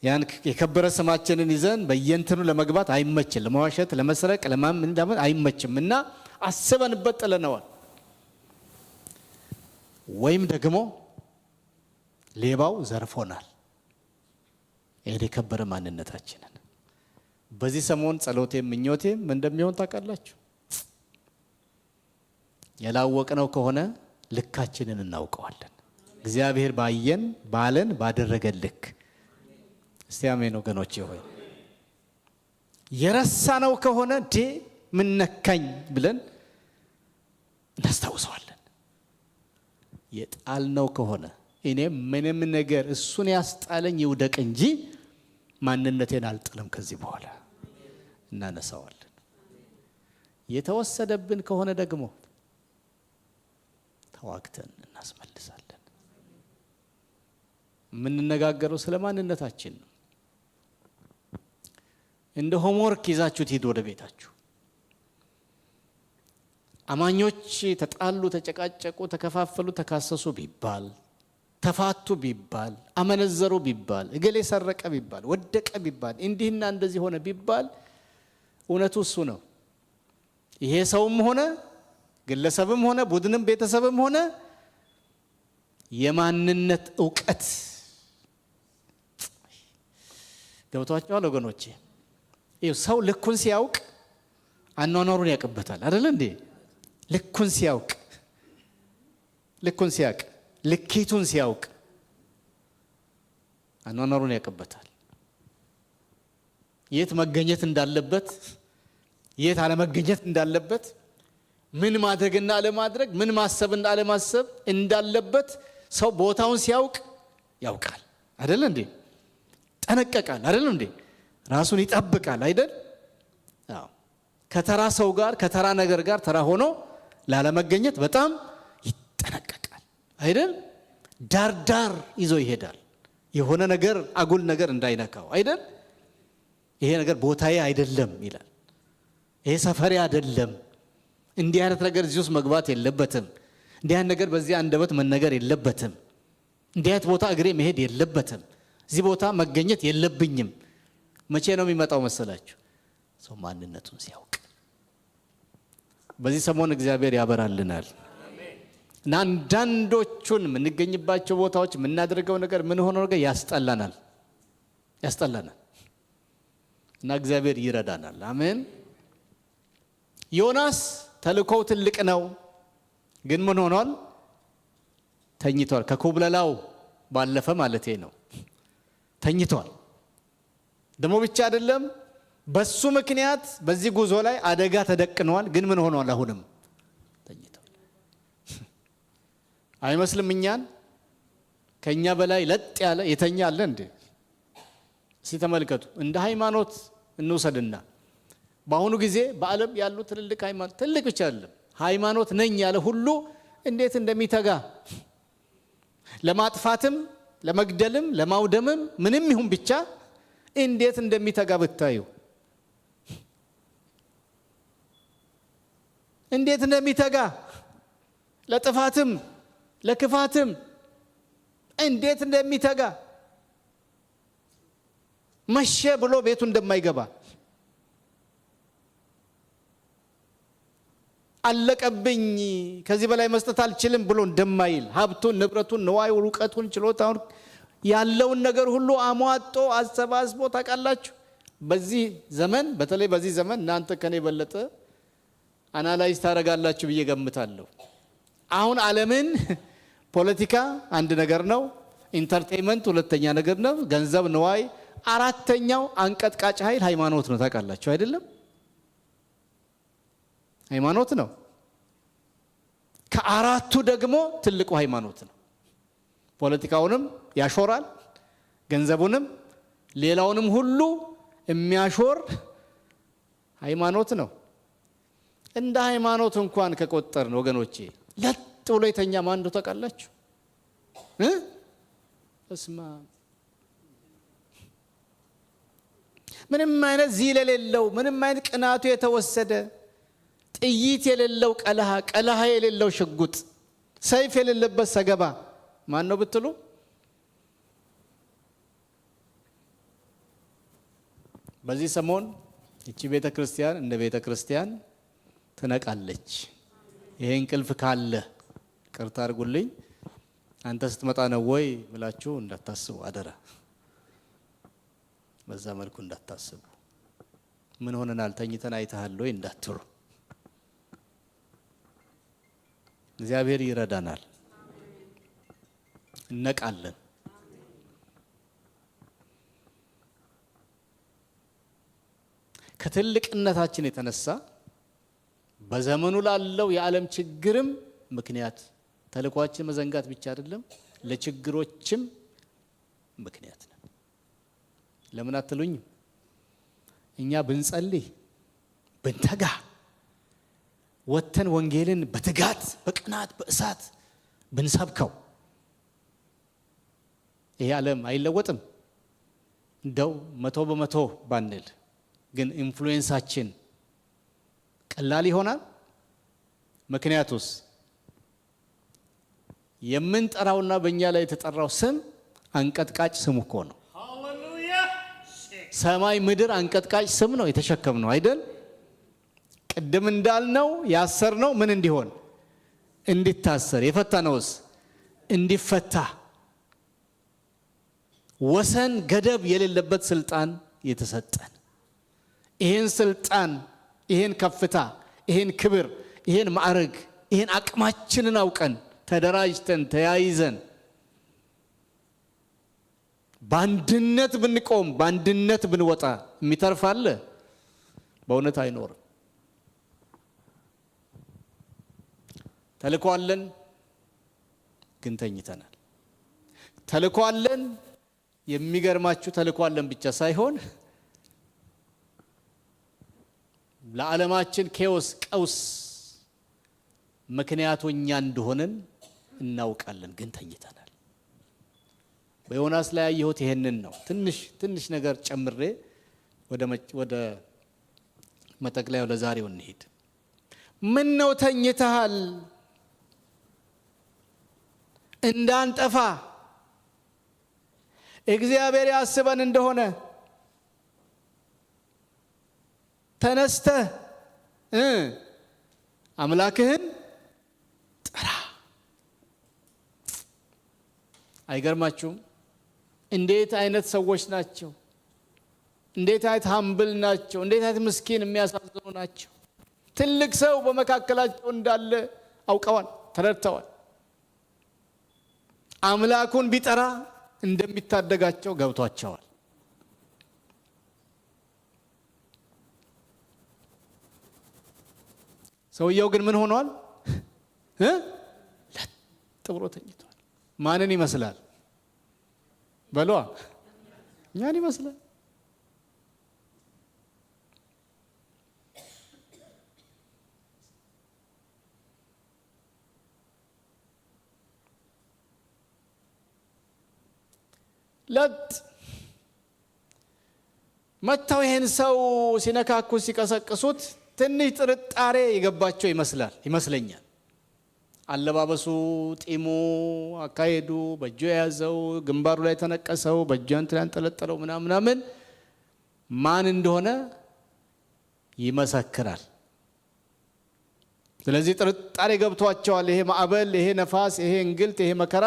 ያን የከበረ ስማችንን ይዘን በየንትኑ ለመግባት አይመችም። ለመዋሸት፣ ለመስረቅ፣ ለማምን አይመችም እና አስበንበት ጥለነዋል። ወይም ደግሞ ሌባው ዘርፎናል። ይሄ የከበረ ማንነታችንን በዚህ ሰሞን ጸሎቴም ምኞቴም እንደሚሆን ታውቃላችሁ። ያላወቅነው ከሆነ ልካችንን እናውቀዋለን። እግዚአብሔር ባየን ባለን ባደረገን ልክ። እስቲ አሜን ወገኖቼ ሆይ። የረሳነው ከሆነ ምን ነካኝ ብለን እናስታውሰዋለን። የጣልነው ከሆነ እኔ ምንም ነገር እሱን ያስጣለኝ ይውደቅ እንጂ ማንነቴን አልጥልም ከዚህ በኋላ እናነሳዋለን። የተወሰደብን ከሆነ ደግሞ ተዋግተን እናስመልሳለን። የምንነጋገረው ስለ ማንነታችን ነው። እንደ ሆምወርክ ይዛችሁት ሂዱ ወደ ቤታችሁ። አማኞች ተጣሉ፣ ተጨቃጨቁ፣ ተከፋፈሉ፣ ተካሰሱ ቢባል፣ ተፋቱ ቢባል፣ አመነዘሩ ቢባል፣ እገሌ ሰረቀ ቢባል፣ ወደቀ ቢባል፣ እንዲህና እንደዚህ ሆነ ቢባል እውነቱ እሱ ነው። ይሄ ሰውም ሆነ ግለሰብም ሆነ ቡድንም ቤተሰብም ሆነ የማንነት ዕውቀት ገብቷቸዋል ወገኖቼ። ይኸው ሰው ልኩን ሲያውቅ አኗኗሩን ያውቅበታል አይደል እንዴ? ልኩን ሲያውቅ ልኬቱን ሲያውቅ አኗኗሩን ያውቅበታል። የት መገኘት እንዳለበት፣ የት አለመገኘት እንዳለበት፣ ምን ማድረግና አለማድረግ፣ ምን ማሰብና አለማሰብ እንዳለበት ሰው ቦታውን ሲያውቅ ያውቃል አይደል እንዴ? ጠነቀቃል አይደል እንዴ? ራሱን ይጠብቃል አይደል? አዎ። ከተራ ሰው ጋር ከተራ ነገር ጋር ተራ ሆኖ ላለመገኘት በጣም ይጠነቀቃል አይደል? ዳር ይዞ ይሄዳል። የሆነ ነገር አጉል ነገር እንዳይነካው አይደል? ይሄ ነገር ቦታዬ አይደለም ይላል። ይሄ ሰፈሬ አይደለም። እንዲህ አይነት ነገር እዚህ ውስጥ መግባት የለበትም። እንዲህ አይነት ነገር በዚህ አንደበት መነገር የለበትም። እንዲህ አይነት ቦታ እግሬ መሄድ የለበትም። እዚህ ቦታ መገኘት የለብኝም። መቼ ነው የሚመጣው መሰላችሁ? ሰው ማንነቱን ሲያውቅ። በዚህ ሰሞን እግዚአብሔር ያበራልናል እና አንዳንዶቹን የምንገኝባቸው ቦታዎች የምናደርገው ነገር ምን ሆኖ ነገር ያስጠላናል እና እግዚአብሔር ይረዳናል። አሜን። ዮናስ ተልእኮው ትልቅ ነው፣ ግን ምን ሆኗል? ተኝቷል። ከኮብለላው ባለፈ ማለቴ ነው። ተኝቷል። ደሞ ብቻ አይደለም፣ በሱ ምክንያት በዚህ ጉዞ ላይ አደጋ ተደቅኗል። ግን ምን ሆኗል? አሁንም ተኝቷል። አይመስልም? እኛን ከኛ በላይ ለጥ ያለ የተኛ አለ እንዴ? ሲተመልከቱ እንደ ሃይማኖት እንውሰድና በአሁኑ ጊዜ በዓለም ያሉ ትልልቅ ሃይማኖት ትልቅ ብቻ አይደለም ሃይማኖት ነኝ ያለ ሁሉ እንዴት እንደሚተጋ ለማጥፋትም ለመግደልም ለማውደምም ምንም ይሁን ብቻ እንዴት እንደሚተጋ ብታዩ እንዴት እንደሚተጋ ለጥፋትም ለክፋትም እንዴት እንደሚተጋ መሸ ብሎ ቤቱ እንደማይገባ አለቀብኝ ከዚህ በላይ መስጠት አልችልም ብሎ እንደማይል ሀብቱን ንብረቱን ንዋይ ዕውቀቱን ችሎታውን ያለውን ነገር ሁሉ አሟጦ አሰባስቦ ታውቃላችሁ። በዚህ ዘመን በተለይ በዚህ ዘመን እናንተ ከኔ በለጠ አናላይዝ ታደርጋላችሁ ብዬ ገምታለሁ። አሁን ዓለምን ፖለቲካ አንድ ነገር ነው፣ ኢንተርቴይንመንት ሁለተኛ ነገር ነው፣ ገንዘብ ንዋይ አራተኛው አንቀጥቃጭ ኃይል ሃይማኖት ነው። ታውቃላችሁ አይደለም? ሃይማኖት ነው። ከአራቱ ደግሞ ትልቁ ሃይማኖት ነው። ፖለቲካውንም ያሾራል፣ ገንዘቡንም ሌላውንም ሁሉ የሚያሾር ሃይማኖት ነው። እንደ ሃይማኖት እንኳን ከቆጠርን ወገኖቼ ለጥ ብሎ የተኛ ማን እንደው ታውቃላችሁ? እስማ ምንም አይነት ዚል የሌለው ምንም አይነት ቅናቱ የተወሰደ ጥይት የሌለው ቀለሃ የሌለው ሽጉጥ ሰይፍ የሌለበት ሰገባ ማን ነው ብትሉ በዚህ ሰሞን እቺ ቤተ ክርስቲያን እንደ ቤተ ክርስቲያን ትነቃለች። ይሄ እንቅልፍ ካለ ቅርታ አድርጉልኝ አንተ ስትመጣ ነው ወይ ብላችሁ እንዳታስቡ አደራ። በዛ መልኩ እንዳታስቡ። ምን ሆነናል ተኝተን አይተሃል ወይ እንዳትሩ። እግዚአብሔር ይረዳናል። እነቃለን። ከትልቅነታችን የተነሳ በዘመኑ ላለው የዓለም ችግርም ምክንያት ተልኳችን መዘንጋት ብቻ አይደለም ለችግሮችም ምክንያት ነው። ለምን አትሉኝ? እኛ ብንጸልይ ብንተጋ ወተን ወንጌልን በትጋት በቅናት በእሳት ብንሰብከው ይሄ ዓለም አይለወጥም። እንደው 100% ባንል ግን ኢንፍሉዌንሳችን ቀላል ይሆናል። ምክንያቱስ የምንጠራውና በእኛ ላይ የተጠራው ስም አንቀጥቃጭ ስም እኮ ነው። ሰማይ ምድር አንቀጥቃጭ ስም ነው የተሸከምነው አይደል? ቅድም እንዳልነው ያሰርነው ምን እንዲሆን እንዲታሰር፣ የፈታነውስ እንዲፈታ ወሰን ገደብ የሌለበት ስልጣን የተሰጠን። ይሄን ስልጣን ይሄን ከፍታ ይሄን ክብር ይሄን ማዕረግ ይሄን አቅማችንን አውቀን ተደራጅተን ተያይዘን በአንድነት ብንቆም በአንድነት ብንወጣ የሚተርፍ አለ? በእውነት አይኖርም። ተልእኮ አለን ግን ተኝተናል። ተልእኮ አለን። የሚገርማችሁ ተልእኮ አለን ብቻ ሳይሆን ለዓለማችን ኬዎስ ቀውስ ምክንያቶኛ እንደሆነን እናውቃለን ግን ተኝተናል። በዮናስ ላይ ያየሁት ይሄንን ነው። ትንሽ ነገር ጨምሬ ወደ መጠቅለያው ለዛሬው እንሂድ። ምን ነው ተኝተሃል? እንዳንጠፋ እግዚአብሔር ያስበን እንደሆነ ተነስተህ አምላክህን ጥራ። አይገርማችሁም? እንዴት አይነት ሰዎች ናቸው! እንዴት አይነት ሀምብል ናቸው! እንዴት አይነት ምስኪን የሚያሳዝኑ ናቸው! ትልቅ ሰው በመካከላቸው እንዳለ አውቀዋል፣ ተረድተዋል። አምላኩን ቢጠራ እንደሚታደጋቸው ገብቷቸዋል። ሰውየው ግን ምን ሆኗል? ለጥ ብሎ ተኝቷል። ማንን ይመስላል? በሏ እኛን ይመስላል። ለጥ መጥተው ይሄን ሰው ሲነካኩ ሲቀሰቅሱት ትንሽ ጥርጣሬ የገባቸው ይመስለኛል። አለባበሱ፣ ጢሙ፣ አካሄዱ፣ በእጁ የያዘው፣ ግንባሩ ላይ ተነቀሰው፣ በእጁ እንትን ያንጠለጠለው ምናምን ማን እንደሆነ ይመሰክራል። ስለዚህ ጥርጣሬ ገብቷቸዋል። ይሄ ማዕበል፣ ይሄ ነፋስ፣ ይሄ እንግልት፣ ይሄ መከራ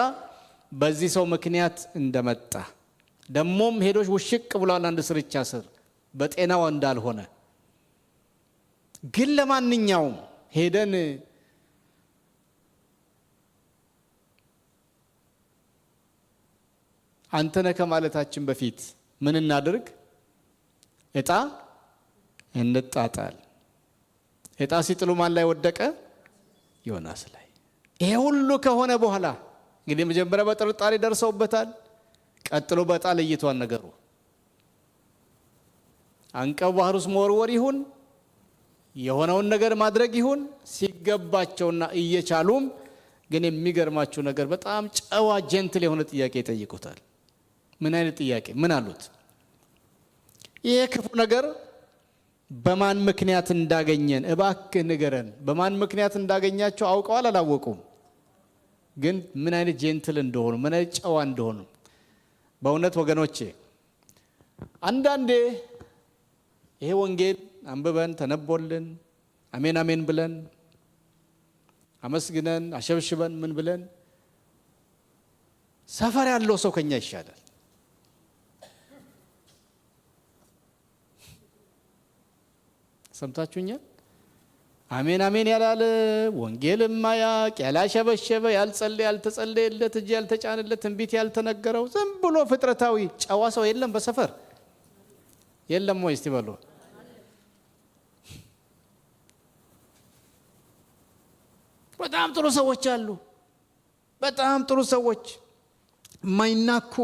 በዚህ ሰው ምክንያት እንደመጣ ደሞም ሄዶች ውሽቅ ብሏል አንድ ስርቻ ስር በጤናው እንዳልሆነ ግን ለማንኛውም ሄደን አንተነህ ከማለታችን በፊት ምን እናድርግ? እጣ እንጣጣል። እጣ ሲጥሉ ማን ላይ ወደቀ? ዮናስ ላይ። ይሄ ሁሉ ከሆነ በኋላ እንግዲህ መጀመሪያ በጥርጣሬ ደርሰውበታል። ቀጥሎ በዕጣ ለይቷል ነገሩ። አንቀው ባህር ውስጥ መወርወር ይሁን የሆነውን ነገር ማድረግ ይሁን ሲገባቸውና እየቻሉም ግን የሚገርማችሁ ነገር በጣም ጨዋ ጀንትል የሆነ ጥያቄ ይጠይቁታል። ምን አይነት ጥያቄ? ምን አሉት? ይሄ ክፉ ነገር በማን ምክንያት እንዳገኘን እባክህ ንገረን። በማን ምክንያት እንዳገኛቸው አውቀዋል አላወቁም? ግን ምን አይነት ጀንትል እንደሆኑ ምን አይነት ጨዋ እንደሆኑ በእውነት ወገኖቼ አንዳንዴ ይሄ ወንጌል አንብበን ተነቦልን አሜን አሜን ብለን አመስግነን አሸብሽበን ምን ብለን ሰፈር ያለው ሰው ከኛ ይሻላል። ሰምታችሁኛል? አሜን አሜን ያላለ ወንጌል ማያቅ ያላሸበሸበ ያልጸለየ ያልተጸለየለት እጅ ያልተጫነለት ትንቢት ያልተነገረው ዝም ብሎ ፍጥረታዊ ጨዋ ሰው የለም በሰፈር የለም ወይ? እስቲ በሉ። በጣም ጥሩ ሰዎች አሉ። በጣም ጥሩ ሰዎች ማይናኩ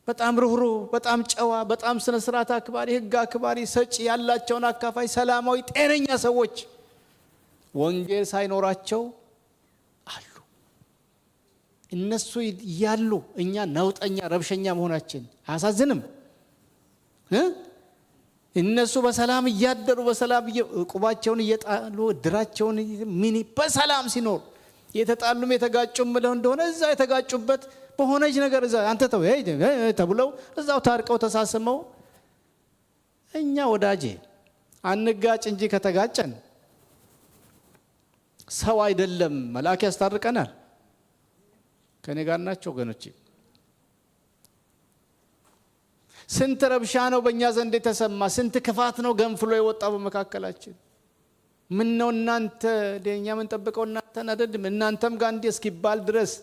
በጣም ሩህሩህ በጣም ጨዋ በጣም ስነ ስርዓት አክባሪ ህግ አክባሪ ሰጪ ያላቸውን አካፋይ ሰላማዊ ጤነኛ ሰዎች ወንጌል ሳይኖራቸው አሉ። እነሱ ያሉ እኛ ነውጠኛ ረብሸኛ መሆናችን አያሳዝንም? እነሱ በሰላም እያደሩ በሰላም ቁባቸውን እየጣሉ ድራቸውን ምን በሰላም ሲኖር የተጣሉም የተጋጩም ብለው እንደሆነ እዛ የተጋጩበት በሆነች ነገር እዛ አንተ ተው ተብለው እዛው ታርቀው ተሳስመው እኛ ወዳጄ አንጋጭ እንጂ ከተጋጨን ሰው አይደለም መልአክ ያስታርቀናል። ከኔ ጋር ናቸው ወገኖቼ? ስንት ረብሻ ነው በእኛ ዘንድ የተሰማ፣ ስንት ክፋት ነው ገንፍሎ የወጣው በመካከላችን። ምን ነው እናንተ ደኛ ምን ጠብቀው እናንተን አይደለም እናንተም ጋር እንዲህ እስኪባል ድረስ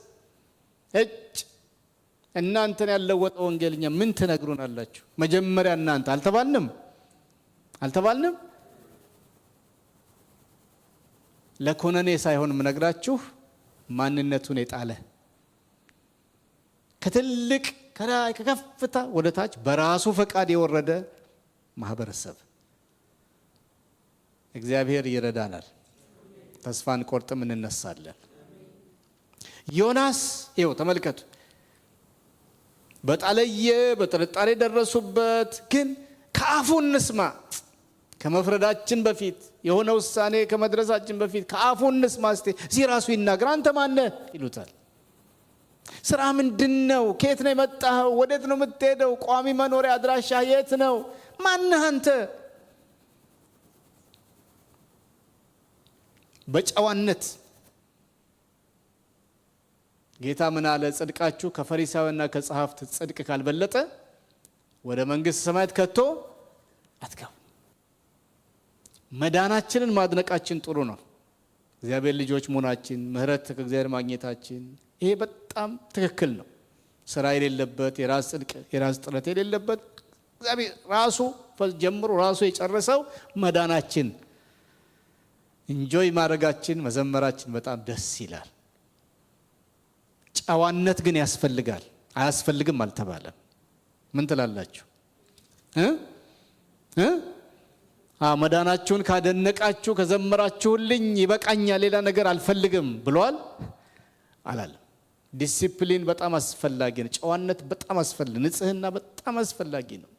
እናንተን ያለወጠ ወንጌልኛ ምን ትነግሩናላችሁ? መጀመሪያ እናንተ አልተባልንም? ለኮነኔ ሳይሆን ምነግራችሁ ማንነቱን የጣለ ከትልቅ ከከፍታ ወደ ታች በራሱ ፈቃድ የወረደ ማህበረሰብ። እግዚአብሔር ይረዳናል። ተስፋን ቆርጥም እንነሳለን። ዮናስ ይኸው ተመልከቱ፣ በጣለየ በጥርጣሬ ደረሱበት። ግን ከአፉ እንስማ፣ ከመፍረዳችን በፊት የሆነ ውሳኔ ከመድረሳችን በፊት ከአፉ እንስማ። እስቲ እዚህ ራሱ ይናገር። አንተ ማነህ ይሉታል። ስራ ምንድነው? ከየት ነው የመጣኸው? ወዴት ነው የምትሄደው? ቋሚ መኖሪያ አድራሻ የት ነው? ማነህ አንተ? በጨዋነት ጌታ ምን አለ? ጽድቃችሁ ከፈሪሳውያንና ከጸሐፍት ጽድቅ ካልበለጠ ወደ መንግስት ሰማያት ከቶ አትገቡ። መዳናችንን ማድነቃችን ጥሩ ነው። እግዚአብሔር ልጆች መሆናችን ምህረት ከእግዚአብሔር ማግኘታችን ይሄ በጣም ትክክል ነው። ስራ የሌለበት የራስ ጽድቅ የራስ ጥረት የሌለበት እግዚአብሔር ራሱ ጀምሮ ራሱ የጨረሰው መዳናችን እንጆይ ማድረጋችን መዘመራችን በጣም ደስ ይላል። ጨዋነት ግን ያስፈልጋል። አያስፈልግም አልተባለም። ምን ትላላችሁ? መዳናችሁን ካደነቃችሁ ከዘመራችሁልኝ ይበቃኛል፣ ሌላ ነገር አልፈልግም ብሏል አላለም። ዲሲፕሊን በጣም አስፈላጊ ነው። ጨዋነት በጣም አስፈላጊ፣ ንጽህና በጣም አስፈላጊ ነው።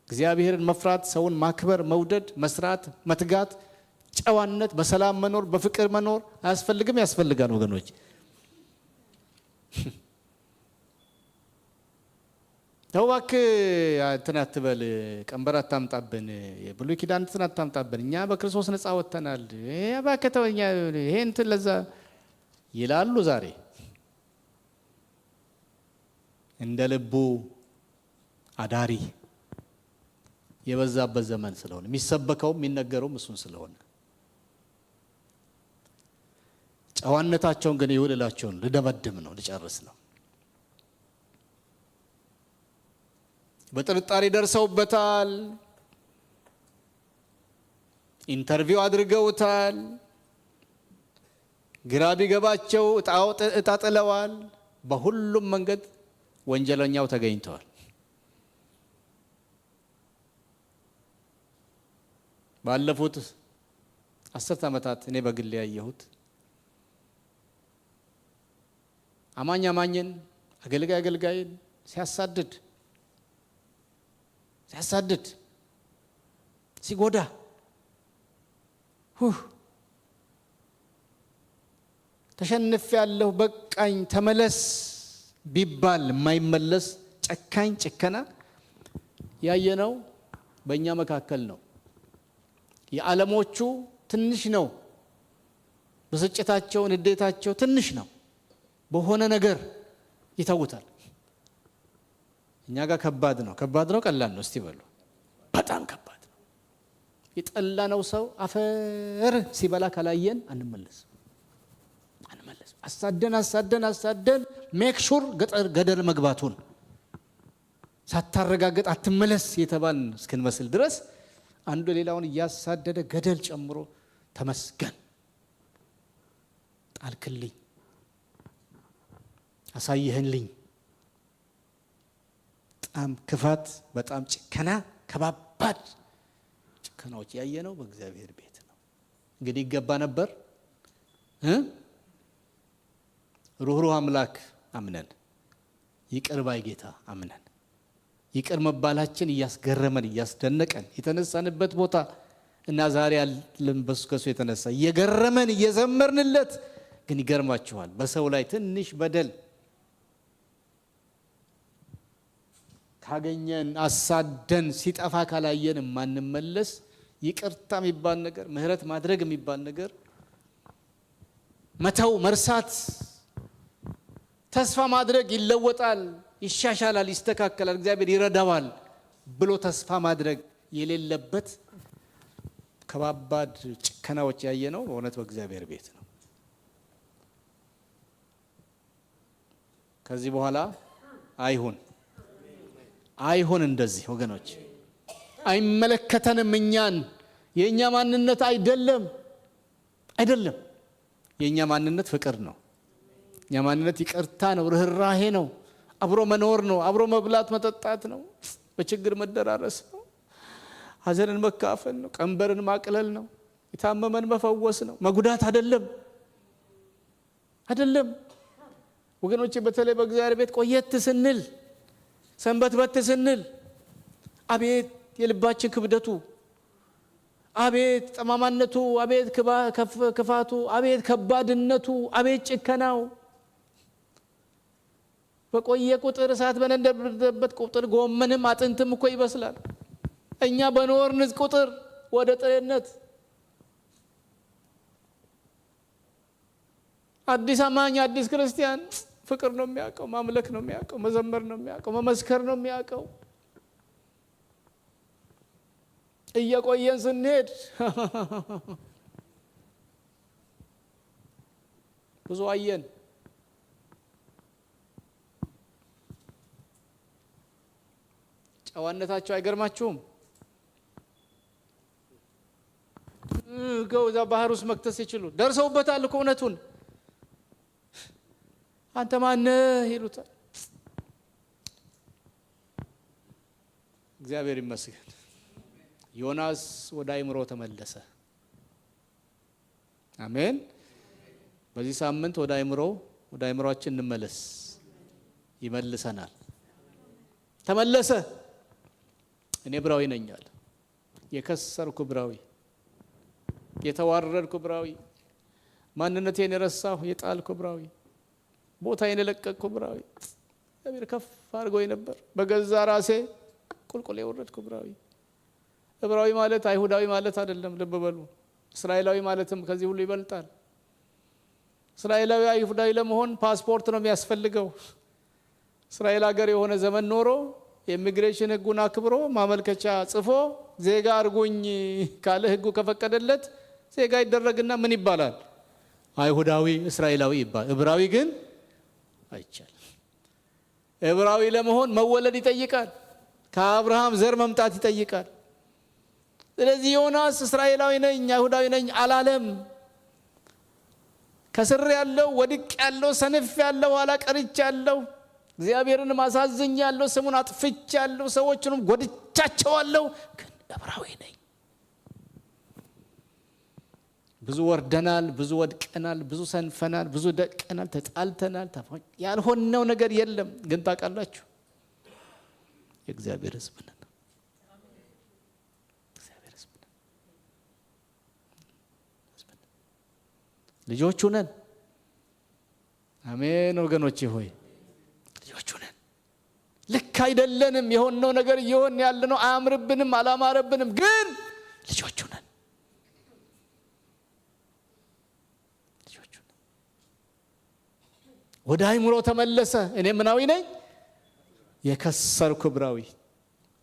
እግዚአብሔርን መፍራት፣ ሰውን ማክበር፣ መውደድ፣ መስራት፣ መትጋት፣ ጨዋነት፣ በሰላም መኖር፣ በፍቅር መኖር አያስፈልግም? ያስፈልጋል ወገኖች። እባክህ እንትን አትበል፣ ቀንበር አታምጣብን፣ የብሉይ ኪዳን እንትን አታምጣብን፣ እኛ በክርስቶስ ነፃ ወጥተናል፣ እባክህ ተወኛ፣ ይሄ እንትን ለዛ ይላሉ። ዛሬ እንደ ልቡ አዳሪ የበዛበት ዘመን ስለሆነ የሚሰበከውም የሚነገረውም እሱን ስለሆነ ጨዋነታቸውን ግን ይውልላቸውን ልደመድም ነው፣ ልጨርስ ነው። በጥርጣሬ ደርሰውበታል። ኢንተርቪው አድርገውታል። ግራ ቢገባቸው እጣ ጥለዋል። በሁሉም መንገድ ወንጀለኛው ተገኝተዋል። ባለፉት 10 ዓመታት እኔ በግል ያየሁት አማኝ አማኝን፣ አገልጋይ አገልጋይን ሲያሳድድ ሲጎዳ ተሸንፍ ያለሁ በቃኝ ተመለስ ቢባል የማይመለስ ጨካኝ ጭከና ያየነው በእኛ መካከል ነው። የዓለሞቹ ትንሽ ነው፣ ብስጭታቸው ንዴታቸው ትንሽ ነው፣ በሆነ ነገር ይተውታል። እኛ ጋር ከባድ ነው። ቀላል ነው? እስቲ በሉ። በጣም ከባድ ነው። የጠላነው ሰው አፈር ሲበላ ካላየን አንመለስም። አሳደን ሜክ ሹር ገደል መግባቱን ሳታረጋግጥ አትመለስ የተባልን እስክንመስል ድረስ አንዱ ሌላውን እያሳደደ ገደል ጨምሮ ተመስገን ጣልክልኝ፣ አሳየህልኝ። በጣም ክፋት፣ በጣም ጭከና፣ ከባባድ ጭከናዎች ያየነው በእግዚአብሔር ቤት ነው። እንግዲህ ይገባ ነበር ሩህሩህ አምላክ አምነን፣ ይቅር ባይ ጌታ አምነን፣ ይቅር መባላችን እያስገረመን እያስደነቀን የተነሳንበት ቦታ እና ዛሬ ያለን በስከሱ የተነሳ እየገረመን እየዘመርንለት፣ ግን ይገርማችኋል በሰው ላይ ትንሽ በደል ካገኘን አሳደን ሲጠፋ ካላየን ማንመለስ፣ ይቅርታ የሚባል ነገር፣ ምህረት ማድረግ የሚባል ነገር፣ መተው መርሳት፣ ተስፋ ማድረግ ይለወጣል፣ ይሻሻላል፣ ይስተካከላል፣ እግዚአብሔር ይረዳዋል ብሎ ተስፋ ማድረግ የሌለበት ከባባድ ጭከናዎች ያየነው በእውነት በእግዚአብሔር ቤት ነው። ከዚህ በኋላ አይሁን እንደዚህ ወገኖች፣ አይመለከተንም። እኛን የእኛ ማንነት አይደለም። የእኛ ማንነት ፍቅር ነው። የእኛ ማንነት ይቅርታ ነው፣ ርህራሄ ነው፣ አብሮ መኖር ነው፣ አብሮ መብላት መጠጣት ነው፣ በችግር መደራረስ ነው፣ ሐዘንን መካፈል ነው፣ ቀንበርን ማቅለል ነው፣ የታመመን መፈወስ ነው፣ መጉዳት አይደለም ወገኖቼ። በተለይ በእግዚአብሔር ቤት ቆየት ስንል ሰንበት ስንል አቤት የልባችን ክብደቱ፣ አቤት ጠማማነቱ፣ አቤት ክፋቱ፣ አቤት ከባድነቱ፣ አቤት ጭከናው። በቆየ ቁጥር እሳት በነደደበት ቁጥር ጎመንም አጥንትም እኮ ይበስላል። እኛ በኖርንስ ቁጥር ወደ ጥሬነት። አዲስ አማኝ አዲስ ክርስቲያን ፍቅር ነው የሚያውቀው፣ ማምለክ ነው የሚያውቀው፣ መዘመር ነው የሚያውቀው፣ መመስከር ነው የሚያውቀው። እየቆየን ስንሄድ ብዙ አየን። ጨዋነታቸው አይገርማችሁም? እዛ ባህር ውስጥ መክተት ሲችሉ ደርሰውበታል እኮ እውነቱን። አንተ ማነህ ይሉታል። እግዚአብሔር ይመስገን ዮናስ ወደ አእምሮ ተመለሰ። አሜን። በዚህ ሳምንት ወደ አእምሮአችን እንመለስ። ይመልሰናል። ተመለሰ። እኔ ዕብራዊ ነኝ አለ። የከሰርኩ ዕብራዊ፣ የተዋረድኩ ዕብራዊ፣ ማንነቴን የረሳሁ የጣልኩ ዕብራዊ፣ ቦታዬን የለቀቅኩ ዕብራዊ፣ እግዚአብሔር ከፍ አድርጎኝ ነበር፣ በገዛ ራሴ ቁልቁል የወረድኩ ዕብራዊ። ዕብራዊ ማለት አይሁዳዊ ማለት አይደለም። ልብ በሉ። እስራኤላዊ ማለትም ከዚህ ሁሉ ይበልጣል። እስራኤላዊ አይሁዳዊ ለመሆን ፓስፖርት ነው የሚያስፈልገው። እስራኤል ሀገር የሆነ ዘመን ኖሮ የኢሚግሬሽን ሕጉን አክብሮ ማመልከቻ ጽፎ ዜጋ አርጉኝ ካለ ሕጉ ከፈቀደለት ዜጋ ይደረግና ምን ይባላል? አይሁዳዊ እስራኤላዊ ይባላል። ዕብራዊ ግን አይቻልም። ዕብራዊ ለመሆን መወለድ ይጠይቃል። ከአብርሃም ዘር መምጣት ይጠይቃል። ስለዚህ ዮናስ እስራኤላዊ ነኝ አይሁዳዊ ነኝ አላለም። ከስር ያለው ወድቅ ያለው ሰነፍ ያለው ኋላ ቀርቻ ያለው እግዚአብሔርን ማሳዘኝ ያለው ስሙን አጥፍቻ ያለው ሰዎችንም ጎድቻቸዋለሁ፣ ግን ዕብራዊ ነኝ። ብዙ ወርደናል፣ ብዙ ወድቀናል፣ ብዙ ሰንፈናል፣ ብዙ ደቀናል፣ ተጣልተናል። ያልሆነው ነገር የለም። ግን ታውቃላችሁ የእግዚአብሔር ሕዝብ ነን። ልጆቹ ነን። አሜን ወገኖቼ ሆይ ልጆቹ ነን። ልክ አይደለንም። የሆነው ነገር እየሆን ያለነው አያምርብንም፣ አላማረብንም፣ ግን ልጆቹ ነን። ልጆቹ ነን። ወደ አእምሮ ተመለሰ። እኔ ምናዊ ነኝ? የከሰርኩ ዕብራዊ፣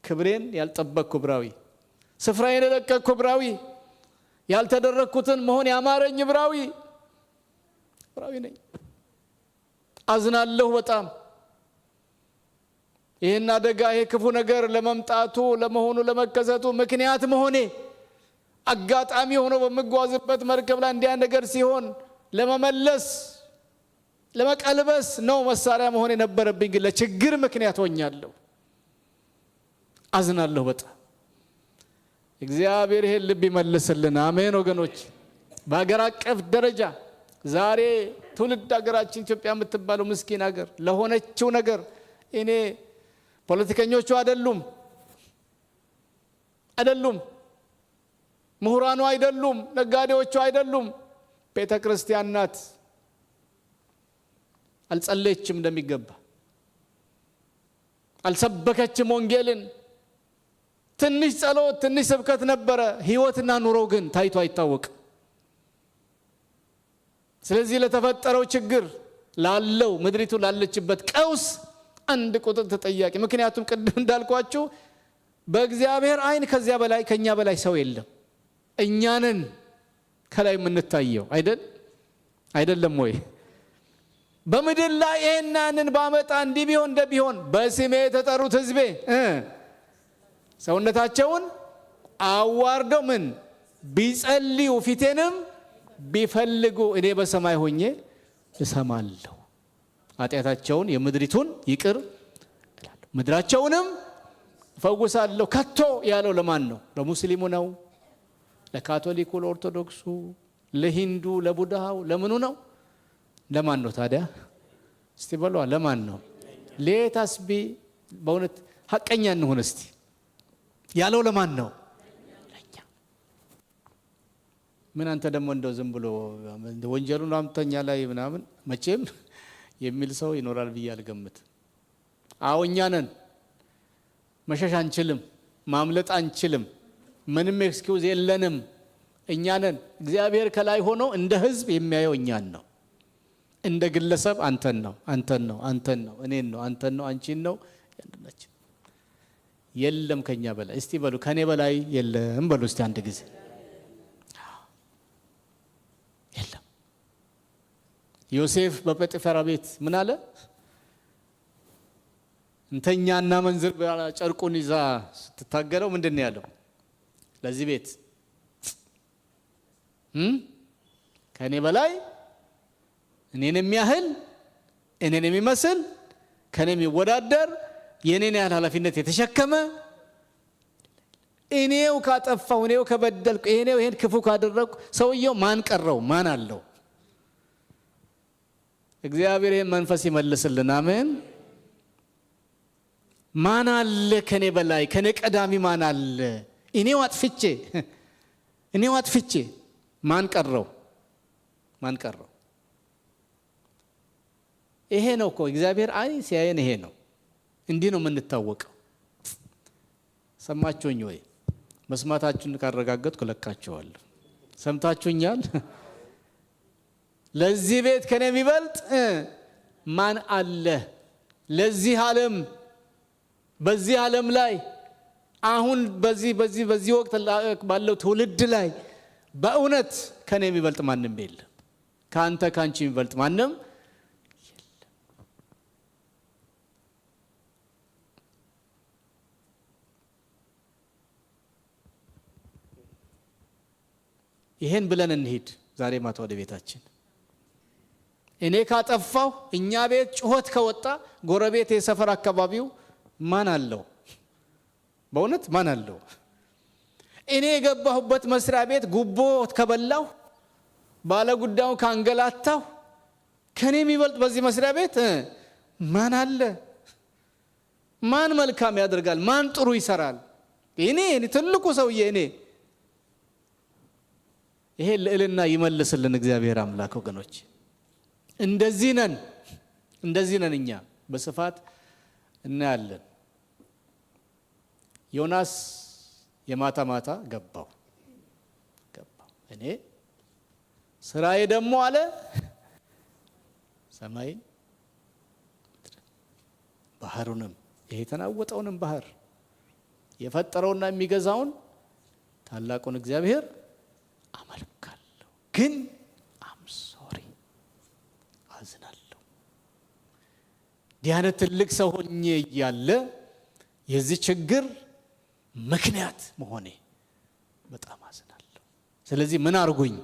ክብሬን ያልጠበቅኩ ዕብራዊ፣ ስፍራዬን የለቀቅኩ ዕብራዊ፣ ያልተደረግኩትን መሆን ያማረኝ ዕብራዊ ነኝ። አዝናለሁ በጣም ይህን አደጋ፣ ይሄ ክፉ ነገር ለመምጣቱ ለመሆኑ ለመከሰቱ ምክንያት መሆኔ አጋጣሚ ሆኖ በመጓዝበት መርከብ ላይ እንዲያ ነገር ሲሆን ለመመለስ ለመቀልበስ ነው መሳሪያ መሆን የነበረብኝ፣ ግን ለችግር ምክንያት ሆኛለሁ። አዝናለሁ በጣም። እግዚአብሔር ይሄን ልብ ይመልስልን። አሜን ወገኖች። በሀገር አቀፍ ደረጃ ዛሬ ትውልድ ሀገራችን ኢትዮጵያ የምትባለው ምስኪን ሀገር ለሆነችው ነገር እኔ ፖለቲከኞቹ አይደሉም፣ ምሁራኑ አይደሉም፣ ነጋዴዎቹ አይደሉም፣ ቤተ ክርስቲያን ናት። አልጸለየችም እንደሚገባ፣ አልሰበከችም ወንጌልን። ትንሽ ጸሎት፣ ትንሽ ስብከት ነበረ። ህይወትና ኑሮው ግን ታይቶ አይታወቅም። ስለዚህ ለተፈጠረው ችግር ላለው ምድሪቱ ላለችበት ቀውስ አንድ ቁጥር ተጠያቂ። ምክንያቱም ቅድም እንዳልኳችሁ በእግዚአብሔር አይን ከዚያ በላይ ከኛ በላይ ሰው የለም። እኛንን ከላይ የምንታየው አይደለም ወይ? በምድር ላይ ይሄንን ባመጣ እንዲህ ቢሆን እንደቢሆን በስሜ የተጠሩት ህዝቤ ሰውነታቸውን አዋርደው ምን ቢጸልዩ ፊቴንም ቢፈልጉ እኔ በሰማይ ሆኜ እሰማለሁ፣ ኃጢአታቸውን የምድሪቱን ይቅር እላለሁ፣ ምድራቸውንም እፈውሳለሁ። ከቶ ያለው ለማን ነው? ለሙስሊሙ ነው? ለካቶሊኩ፣ ለኦርቶዶክሱ፣ ለሂንዱ፣ ለቡድሃው፣ ለምኑ ነው? ለማን ነው ታዲያ? እስቲ በሏ ለማን ነው? ሌታስቢ በእውነት ሐቀኛ እንሆን እስቲ። ያለው ለማን ነው? ለኛ። ምን አንተ ደግሞ እንደው ዝም ብሎ ወንጀሉን አምተኛ ላይ ምናምን መቼም የሚል ሰው ይኖራል ብዬ አልገምት። አዎ እኛ ነን። መሸሽ አንችልም፣ ማምለጥ አንችልም፣ ምንም ኤክስኪውዝ የለንም። እኛ ነን። እግዚአብሔር ከላይ ሆኖ እንደ ህዝብ የሚያየው እኛን ነው። እንደ ግለሰብ አንተን ነው፣ እኔን ነው፣ አንተን ነው፣ አንቺን ነው። ያንደናችን የለም ከኛ በላይ። እስቲ በሉ ከኔ በላይ የለም በሉ እስቲ አንድ ጊዜ። የለም። ዮሴፍ በጴጥፋራ ቤት ምን አለ? እንተኛና መንዝር ጨርቁን ይዛ ስትታገለው ምንድን ነው ያለው? ለዚህ ቤት ከኔ በላይ እኔን የሚያህል እኔን የሚመስል ከኔ የሚወዳደር የኔን ያህል ኃላፊነት የተሸከመ እኔው ካጠፋው፣ እኔው ከበደልኩ፣ እኔው ይሄን ክፉ ካደረኩ ሰውየው ማን ቀረው? ማን አለው? እግዚአብሔር ይሄን መንፈስ ይመልስልን። አሜን። ማን አለ ከኔ በላይ? ከኔ ቀዳሚ ማን አለ? እኔው አጥፍቼ ማን ቀረው? ማን ቀረው? ይሄ ነው እኮ እግዚአብሔር ሲያየን ይሄ ነው። እንዲህ ነው የምንታወቀው። ሰማችሁኝ ወይ? መስማታችሁን ካረጋገጥኩ ለካቸዋለሁ። ሰምታችሁኛል? ለዚህ ቤት ከኔ የሚበልጥ ማን አለ? ለዚህ ዓለም፣ በዚህ ዓለም ላይ አሁን በዚህ ወቅት ባለው ትውልድ ላይ በእውነት ከኔ የሚበልጥ ማንም የለም። ካንተ ካንቺ የሚበልጥ ማንም የለም። ይሄን ብለን እንሂድ ዛሬ ማታ ወደ ቤታችን። እኔ ካጠፋው፣ እኛ ቤት ጩኸት ከወጣ፣ ጎረቤት፣ የሰፈር አካባቢው ማን አለው? በእውነት ማን አለው? እኔ የገባሁበት መስሪያ ቤት ጉቦ ከበላሁ፣ ባለ ጉዳዩ ካንገላታሁ፣ ከኔ የሚበልጥ በዚህ መስሪያ ቤት ማን አለ? ማን መልካም ያደርጋል? ማን ጥሩ ይሰራል? እኔ ትልቁ ሰውዬ እኔ። ይሄ ልዕልና ይመልስልን እግዚአብሔር አምላክ። ወገኖች እንደዚህ ነን እኛ በስፋት እናያለን። ዮናስ የማታ ማታ ገባው። እኔ ስራዬ ደግሞ አለ ሰማይን ባህሩንም፣ ይሄ የተናወጠውንም ባህር የፈጠረውና የሚገዛውን ታላቁን እግዚአብሔር አመልካለሁ። ግን አዝናለሁ። ዲያነ ትልቅ ሰው ሆኜ እያለ የዚህ ችግር ምክንያት መሆኔ በጣም አዝናለሁ። ስለዚህ ምን አርጉኝ?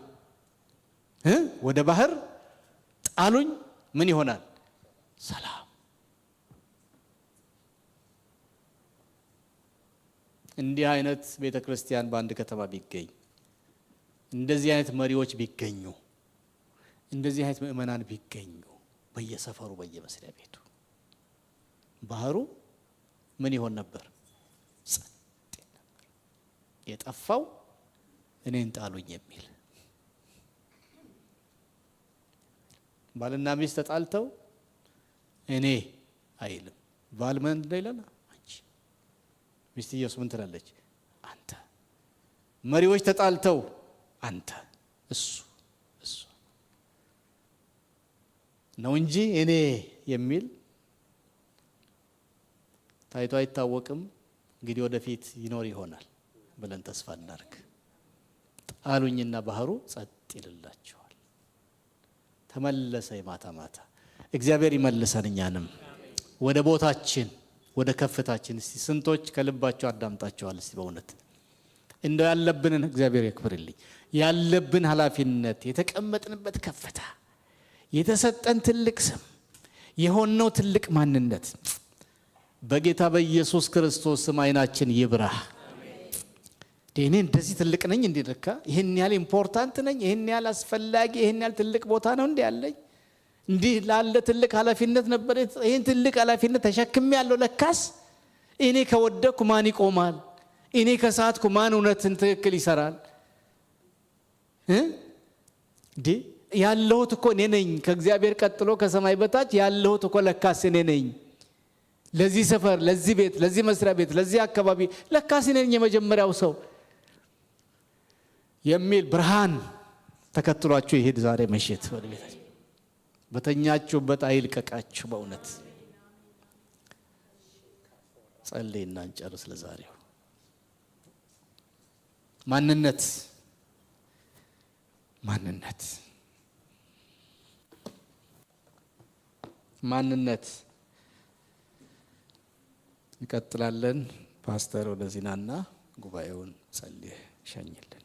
ወደ ባህር ጣሉኝ። ምን ይሆናል? ሰላም። እንዲህ አይነት ቤተክርስቲያን በአንድ ከተማ ቢገኝ፣ እንደዚህ አይነት መሪዎች ቢገኙ፣ እንደዚህ አይነት ምእመናን ቢገኙ፣ በየሰፈሩ በየመስሪያ ቤቱ ባህሩ ምን ይሆን ነበር? ጸጥ ነበር። የጠፋው እኔን ጣሉኝ የሚል ባልና ሚስት ተጣልተው እኔ አይልም። ባል ምን ይላል? አንቺ። ሚስትየው ምን ትላለች? አንተ። መሪዎች ተጣልተው አንተ፣ እሱ ነው እንጂ እኔ የሚል ታይቶ አይታወቅም። እንግዲህ ወደፊት ይኖር ይሆናል ብለን ተስፋ እናድርግ። ጣሉኝና ባህሩ ጸጥ ይልላቸዋል። ተመለሰ። የማታ ማታ እግዚአብሔር ይመልሰን እኛንም ወደ ቦታችን፣ ወደ ከፍታችን። እስቲ ስንቶች ከልባቸው አዳምጣቸዋል? እስቲ በእውነት እንደው ያለብንን እግዚአብሔር ያክብርልኝ። ያለብን ኃላፊነት፣ የተቀመጥንበት ከፍታ፣ የተሰጠን ትልቅ ስም፣ የሆነው ትልቅ ማንነት በጌታ በኢየሱስ ክርስቶስ ስም አይናችን ይብራ። እኔ እንደዚህ ትልቅ ነኝ እንዴ? ለካ ይሄን ያህል ኢምፖርታንት ነኝ፣ ይሄን ያህል አስፈላጊ፣ ይሄን ያህል ትልቅ ቦታ ነው እንዴ ያለኝ? እንዲህ ላለ ትልቅ ኃላፊነት ነበር። ይሄን ትልቅ ኃላፊነት ተሸክሜያለሁ። ለካስ እኔ ከወደኩ ማን ይቆማል? እኔ ከሳትኩ ማን እውነትን ትክክል ይሰራል? ያለሁት እኮ እኔ ነኝ። ከእግዚአብሔር ቀጥሎ ከሰማይ በታች ያለሁት እኮ ለካስ እኔ ነኝ። ለዚህ ሰፈር፣ ለዚህ ቤት፣ ለዚህ መስሪያ ቤት፣ ለዚህ አካባቢ ለካስ እኔ ነኝ የመጀመሪያው ሰው የሚል ብርሃን ተከትሏችሁ ይሄድ። ዛሬ ምሽት ወደ ቤታችሁ በተኛችሁበት አይልቀቃችሁ። በእውነት ጸልይና እንጨርስ። ለዛሬው ማንነት እንቀጥላለን። ፓስተር ወደዚህናና ጉባኤውን ጸልይ ሸኝልን።